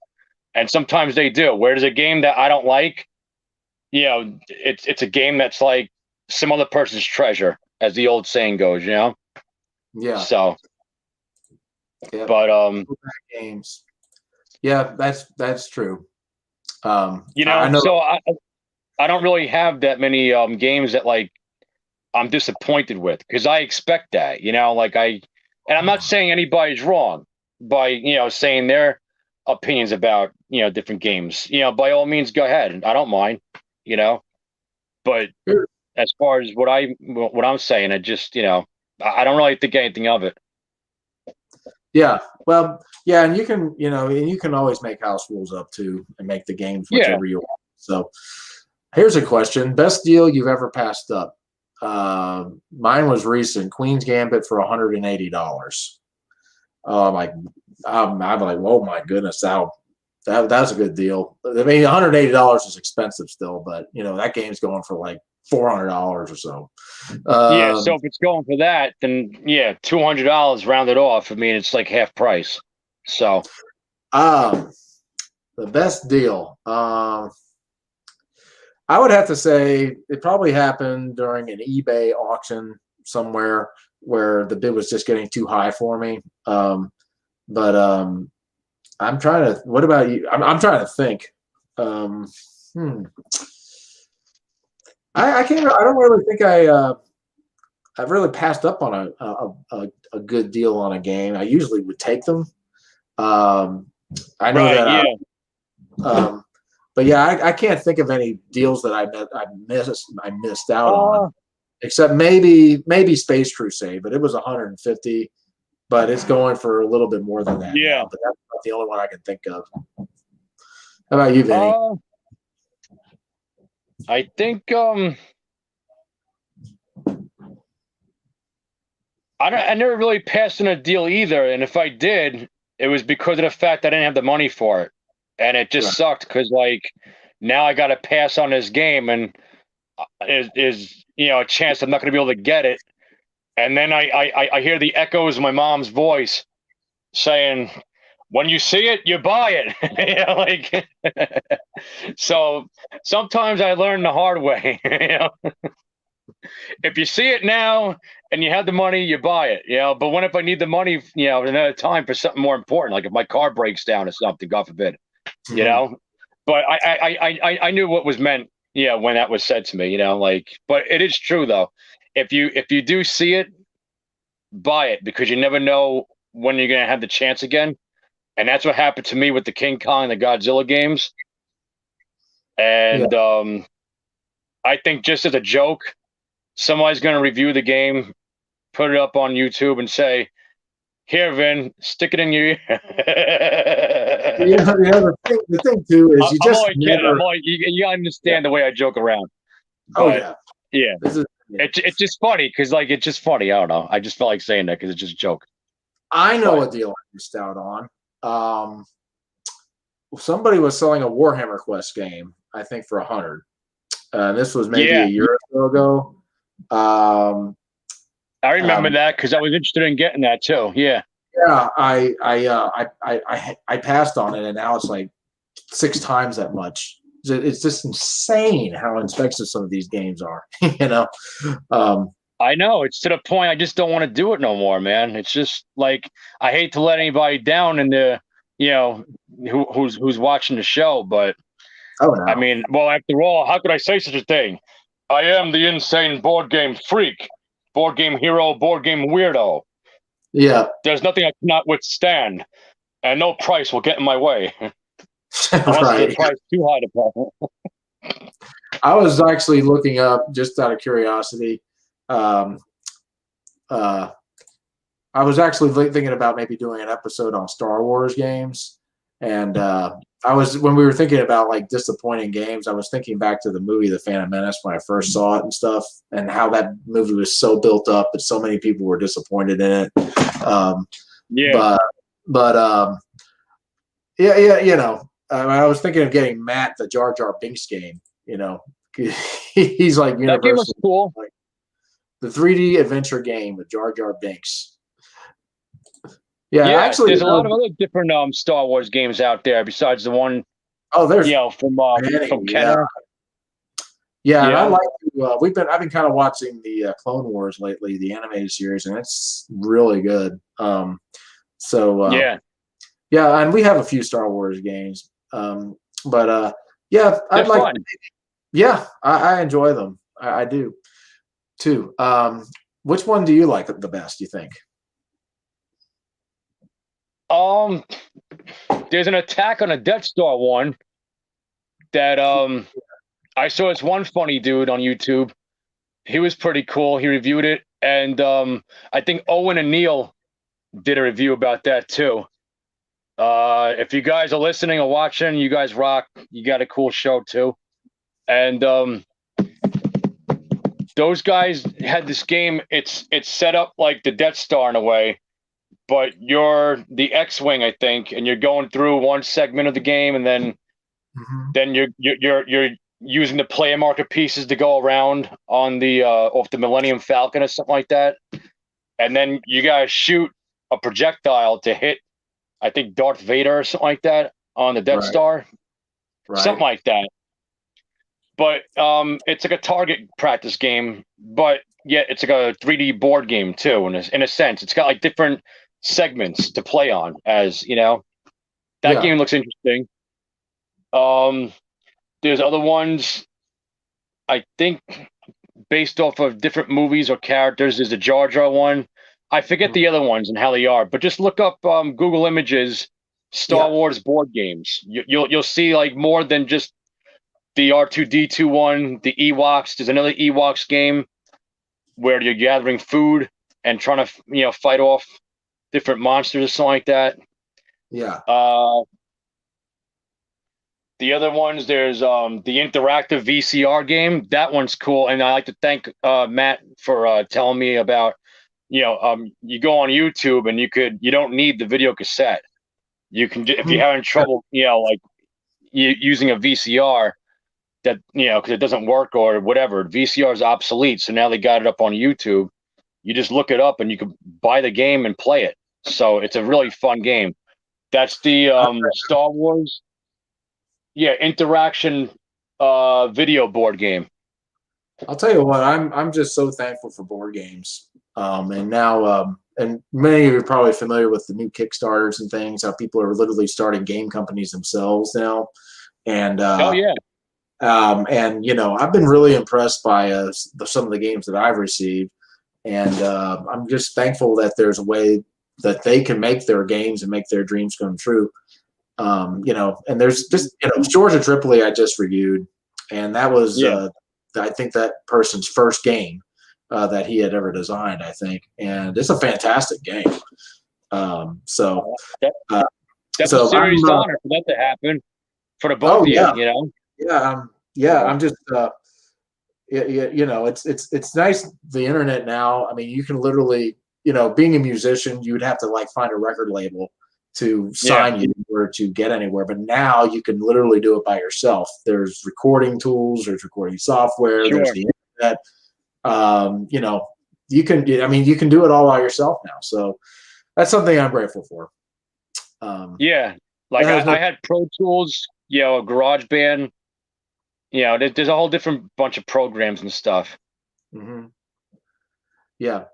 and sometimes they do. Where there's a game that I don't like, it's a game that's like some other person's treasure, as the old saying goes, Yeah. So, Yeah. but Games. Yeah, that's true. I know. so I don't really have that many games that like I'm disappointed with, because I expect that, and I'm not saying anybody's wrong by saying their opinions about different games. By all means, go ahead. I don't mind, but as far as what I'm saying, I just I don't really think anything of it. Yeah. Well, yeah, and you can always make house rules up too and make the games Yeah. whichever you want. So here's a question: best deal you've ever passed up? Mine was recent. Queen's Gambit for $180. I'm like, oh my goodness, that's a good deal. I mean, $180 is expensive still, but that game's going for like $400 or so. Yeah, so if it's going for that, then yeah, $200 rounded off. I mean, it's like half price. So, the best deal. I would have to say it probably happened during an eBay auction somewhere where the bid was just getting too high for me. But I'm trying to. What about you? I'm trying to think. I can't. I don't really think I've really passed up on a good deal on a game. I usually would take them. I know right, that. yeah. But yeah, I can't think of any deals that I missed out on, except maybe Space Crusade, but it was 150. But it's going for a little bit more than that now. But that's not the only one I can think of. How about you, Vinny? I think I never really passed on a deal either, and if I did, it was because of the fact I didn't have the money for it, and it just sucked because like now I got to pass on this game, and is a chance I'm not going to be able to get it, and then I hear the echoes of my mom's voice saying, "When you see it, you buy it." So sometimes I learn the hard way. If you see it now and you have the money, you buy it. But what if I need the money, another time for something more important, like if my car breaks down or something, God forbid. But I knew what was meant, when that was said to me, but it is true though. If you do see it, buy it, because you never know when you're gonna have the chance again. And that's what happened to me with the King Kong and the Godzilla games. And I think just as a joke, somebody's going to review the game, put it up on YouTube, and say, "Here, Vin, stick it in your ear." The thing too is you just never. I'm like, you understand the way I joke around. But, yeah. It's just funny because, like, it's just funny. I don't know. I just felt like saying that because it's just a joke. I know a deal I missed out on. Somebody was selling a Warhammer Quest game, I think, for $100. This was maybe a year or so ago. I remember that because I was interested in getting that too. Yeah. Yeah, I passed on it, and now it's like 6 times that much. It's just insane how expensive some of these games are. I know, it's to the point I just don't want to do it no more, man. It's just like I hate to let anybody down in the who's watching the show, but I mean, well, after all, how could I say such a thing? I am the insane board game freak, board game hero, board game weirdo. Yeah. There's nothing I cannot withstand, and no price will get in my way. Unless it's a price too high to pay. I was actually looking up, just out of curiosity. I was actually thinking about maybe doing an episode on Star Wars games, and when we were thinking about like disappointing games, I was thinking back to the movie The Phantom Menace when I first saw it and stuff, and how that movie was so built up that so many people were disappointed in it. I was thinking of getting Matt the Jar Jar Binks game. He's like universal. That game was cool. Like, the 3D adventure game with Jar Jar Binks. Yeah, actually, there's a lot of other different Star Wars games out there besides the one. Oh, there's from Kenner. Yeah, and I like to, I've been kind of watching the Clone Wars lately, the animated series, and it's really good. And we have a few Star Wars games. I'd like. Fun. Yeah, I enjoy them. I do too. Which one do you like the best, you think? There's an Attack on a Death Star one that I saw this one funny dude on YouTube. He was pretty cool. He reviewed it, and I think Owen and Neil did a review about that too. If you guys are listening or watching, you guys rock. You got a cool show too. And those guys had this game. It's set up like the Death Star in a way, but you're the X-wing, I think, and you're going through one segment of the game, and then you're using the player marker pieces to go around on the off the Millennium Falcon or something like that, and then you guys shoot a projectile to hit, I think, Darth Vader or something like that on the Death Right. Star, something Right. like that. But it's like a target practice game, but yet it's like a 3D board game too. In a sense, it's got like different segments to play on. As you know, that Yeah. game looks interesting. Um, there's other ones, I think, based off of different movies or characters. There's the Jar Jar one. I forget the other ones and how they are, but just look up Google Images Star Yeah. Wars board games. You'll see like more than just the R2D2 one, the Ewoks. There's another Ewoks game where you're gathering food and trying to fight off different monsters or something like that. Yeah. The other ones, there's the interactive VCR game. That one's cool, and I like to thank Matt for telling me about. You go on YouTube and you don't need the video cassette. You can if you're having trouble, like using a VCR that because it doesn't work or whatever. VCR is obsolete, so now they got it up on YouTube. You just look it up and you can buy the game and play it. So it's a really fun game. That's the Star Wars, interaction video board game. I'll tell you what, I'm just so thankful for board games. And now, and many of you are probably familiar with the new Kickstarters and things, how people are literally starting game companies themselves now. And Oh yeah, I've been really impressed by some of the games that I've received, and I'm just thankful that there's a way that they can make their games and make their dreams come true. And there's just Georgia Tripoli I just reviewed, and that was I think that person's first game that he had ever designed, I think, and it's a fantastic game. So that's a serious honor for that to happen for the both of you. I'm just it's nice, the internet now. I mean, you can literally, being a musician, you would have to like find a record label to sign you or to get anywhere, but now you can literally do it by yourself. There's recording tools, there's recording software, there's the internet. You can do it all by yourself now. So that's something I'm grateful for. Like I had Pro Tools, a GarageBand. There's a whole different bunch of programs and stuff. Mm-hmm. Yeah.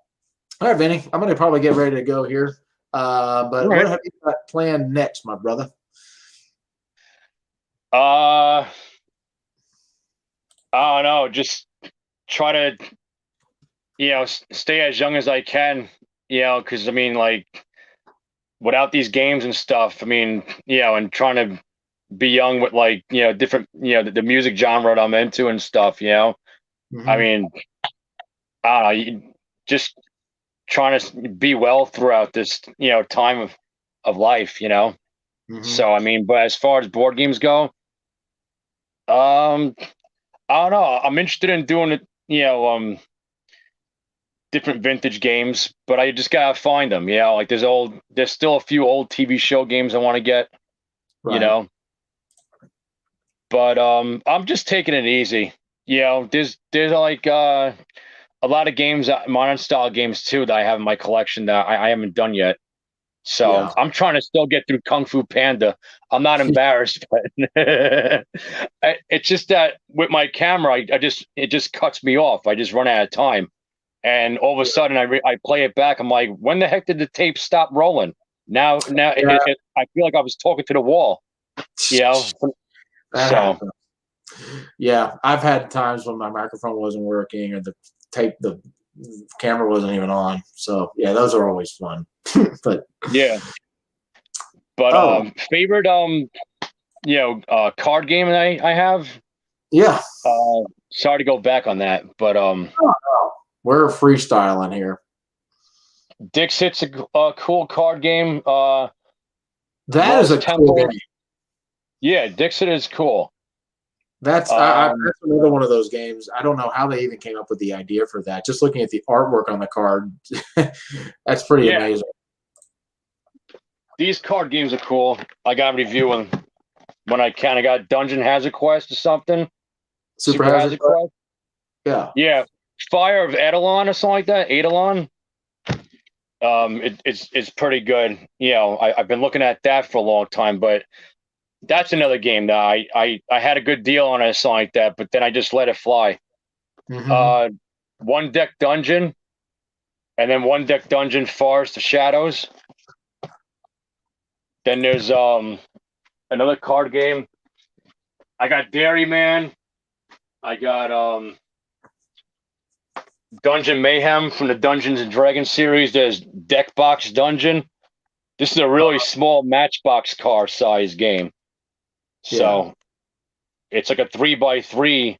All right, Vinny, I'm going to probably get ready to go here. But what have you got planned next, my brother? I don't know. Just try to, stay as young as I can, because I mean, like, without these games and stuff, I mean, and trying to be young with like, different, the music genre that I'm into and stuff, Mm-hmm. I mean, I don't know, just trying to be well throughout this, time of life, Mm-hmm. So, I mean, but as far as board games go, I don't know. I'm interested in doing it, different vintage games, but I just gotta find them. Like there's still a few old TV show games I want to get, Right. But I'm just taking it easy. There's like a lot of games, modern style games too, that I have in my collection that I haven't done yet. So I'm trying to still get through Kung Fu Panda. I'm not embarrassed, but it's just that with my camera, it just cuts me off. I just run out of time, and all of a sudden I play it back. I'm like, when the heck did the tape stop rolling? Now I feel like I was talking to the wall. So yeah, I've had times when my microphone wasn't working or the camera wasn't even on. So yeah, those are always fun. But favorite card game that I have. Sorry to go back on that, but we're freestyling here. Dixit's a cool card game. That is a cool game. Yeah, Dixit is cool. That's that's another one of those games. I don't know how they even came up with the idea for that. Just looking at the artwork on the card, that's pretty amazing. These card games are cool. I got to review them when I can. I got Dungeon Hazard Quest or something. Super Hazard Quest? Quest. Yeah, Fire of Eidolon or something like that. Eidolon. It's pretty good. You know, I've been looking at that for a long time, but that's another game that I had a good deal on it, something like that, but then I just let it fly. Mm-hmm. One deck dungeon, and then one deck dungeon Forest of Shadows. Then there's another card game. I got Dairyman. I got Dungeon Mayhem from the Dungeons and Dragons series. There's Deck Box Dungeon. This is a really small Matchbox car size game. So it's like a 3x3,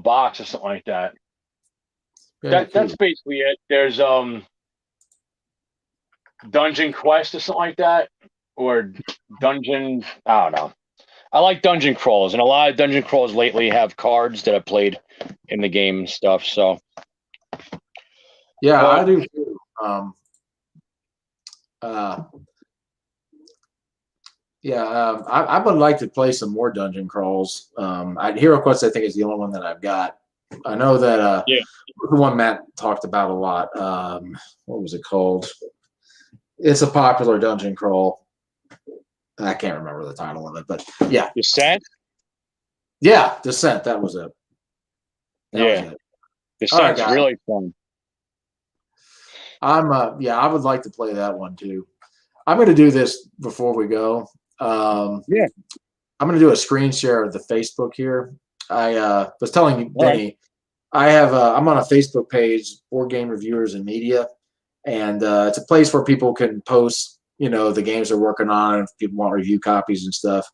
box or something like that. That's basically it. There's Dungeon Quest or something like that, or Dungeon. I don't know. I like dungeon crawls, and a lot of dungeon crawls lately have cards that I played in the game and stuff. So yeah, I do too. I would like to play some more dungeon crawls. Hero Quest, I think, is the only one that I've got. I know that the one Matt talked about a lot. What was it called? It's a popular dungeon crawl. I can't remember the title of it, but yeah. Descent? Yeah, Descent. That was it. That was it. Descent's really fun. I would like to play that one too. I'm going to do this before we go. I'm going to do a screen share of the Facebook here. I was telling Vinny, I'm on a Facebook page, Board Game Reviewers and Media, and it's a place where people can post, the games they're working on, if people want review copies and stuff.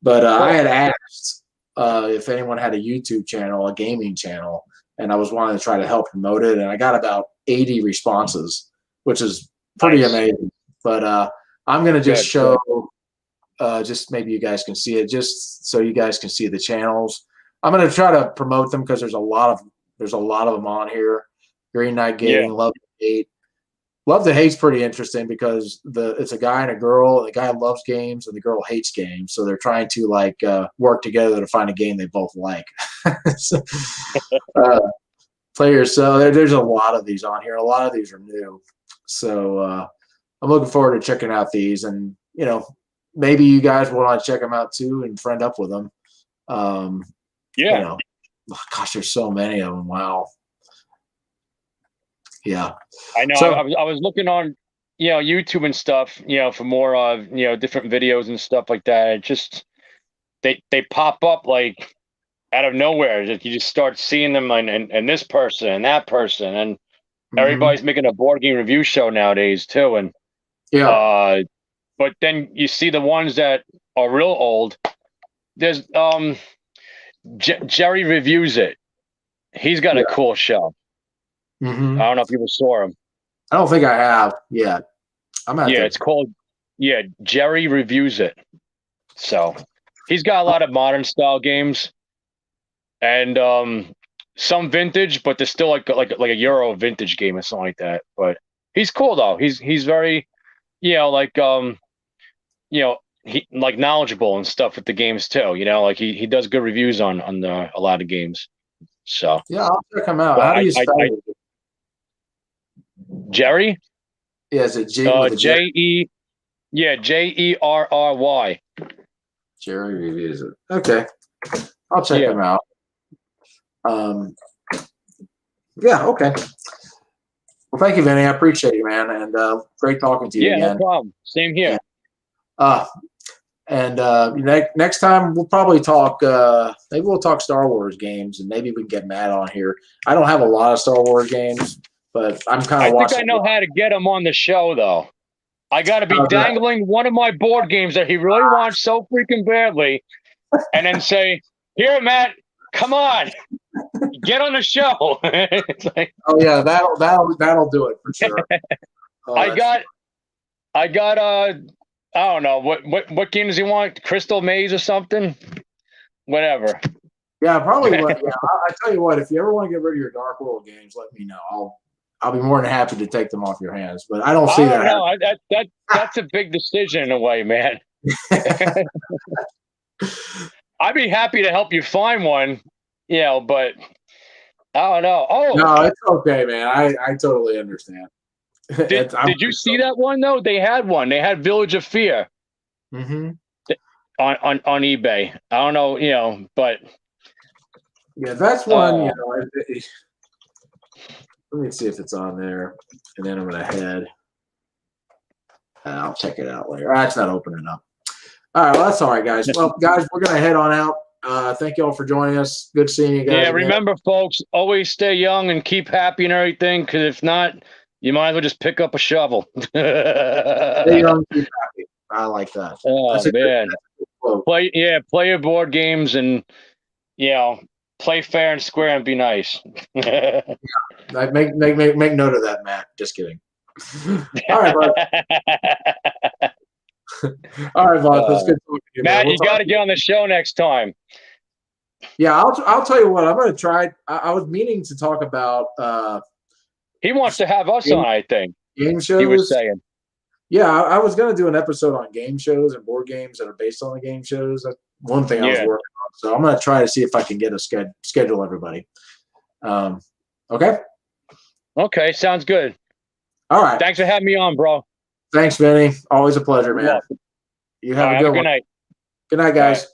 But I had asked if anyone had a YouTube channel, a gaming channel, and I was wanting to try to help promote it, and I got about 80 responses, which is pretty amazing. But I'm going to just show, just maybe you guys can see it, just so you guys can see the channels. I'm going to try to promote them because there's a lot of them on here. Green Knight Gaming, Love to Hate. Love to Hate's pretty interesting because it's a guy and a girl. The guy loves games and the girl hates games, so they're trying to work together to find a game they both like. Players, so there's a lot of these on here. A lot of these are new, so I'm looking forward to checking out these, and maybe you guys will want to check them out too and friend up with them. Gosh, there's so many of them. Wow. Yeah, I know. So, I was looking on, YouTube and stuff, for more of, different videos and stuff like that. It just they pop up like out of nowhere. You just start seeing them, and this person and that person, and everybody's making a board game review show nowadays too. And but then you see the ones that are real old. There's Jerry Reviews It. He's got a cool show. I don't know if you ever saw him. I don't think I have yet. It's called Jerry Reviews It. So he's got a lot of modern style games and some vintage, but there's still like a Euro vintage game or something like that. But he's cool though. He's very he like knowledgeable and stuff with the games too. Like he does good reviews on a lot of games. So I'll check him out. How do you spell it? Jerry? Yeah, is it Jerry? Jerry Reviews It. Okay. I'll check him out. Okay. Well, thank you, Vinny. I appreciate you, man. And great talking to you again. Yeah, no problem. Same here. Next time we'll probably talk, maybe we'll talk Star Wars games, and maybe we can get Matt on here. I don't have a lot of Star Wars games, but I'm kind of watching. I think I know how to get him on the show, though. I got to be dangling one of my board games that he really wants so freaking badly, and then say, "Here, Matt, come on, get on the show." It's like, oh yeah, that'll do it for sure. I got. I don't know what game does he want? Crystal Maze or something? Whatever. Yeah, probably. I tell you what, if you ever want to get rid of your Dark World games, let me know. I'll be more than happy to take them off your hands. But I don't see that. No, that's a big decision in a way, man. I'd be happy to help you find one, but I don't know. Oh, No, it's okay, man. I totally understand. did you see that one though? They had one. They had Village of Fear Mm-hmm. on eBay. I don't know, but Yeah, that's one. Let me see if it's on there, and then I'm gonna head. I'll check it out later. It's not opening up. All right, well, that's all right, guys. Well, guys, we're gonna head on out. Thank you all for joining us. Good seeing you guys. Yeah, again. remember, folks, always stay young and keep happy and everything. Because if not, you might as well just pick up a shovel. Stay young, keep happy. I like that. Oh That's a man, good quote. play your board games and play fair and square and be nice. Make note of that, Matt. Just kidding. All right, bud. All right, boss. That's good talking to you, Matt. man. You got to get on the show next time. Yeah, I'll tell you what. I'm going to try. I was meaning to talk about. He wants to have us on, I think. Game shows. He was saying. Yeah, I was going to do an episode on game shows and board games that are based on the game shows. That's one thing I was working on. So I'm going to try to see if I can get a schedule everybody. Okay. Okay, sounds good. All right. Thanks for having me on, bro. Thanks, Vinny. Always a pleasure, man. You have a good one. Good night. Good night, guys.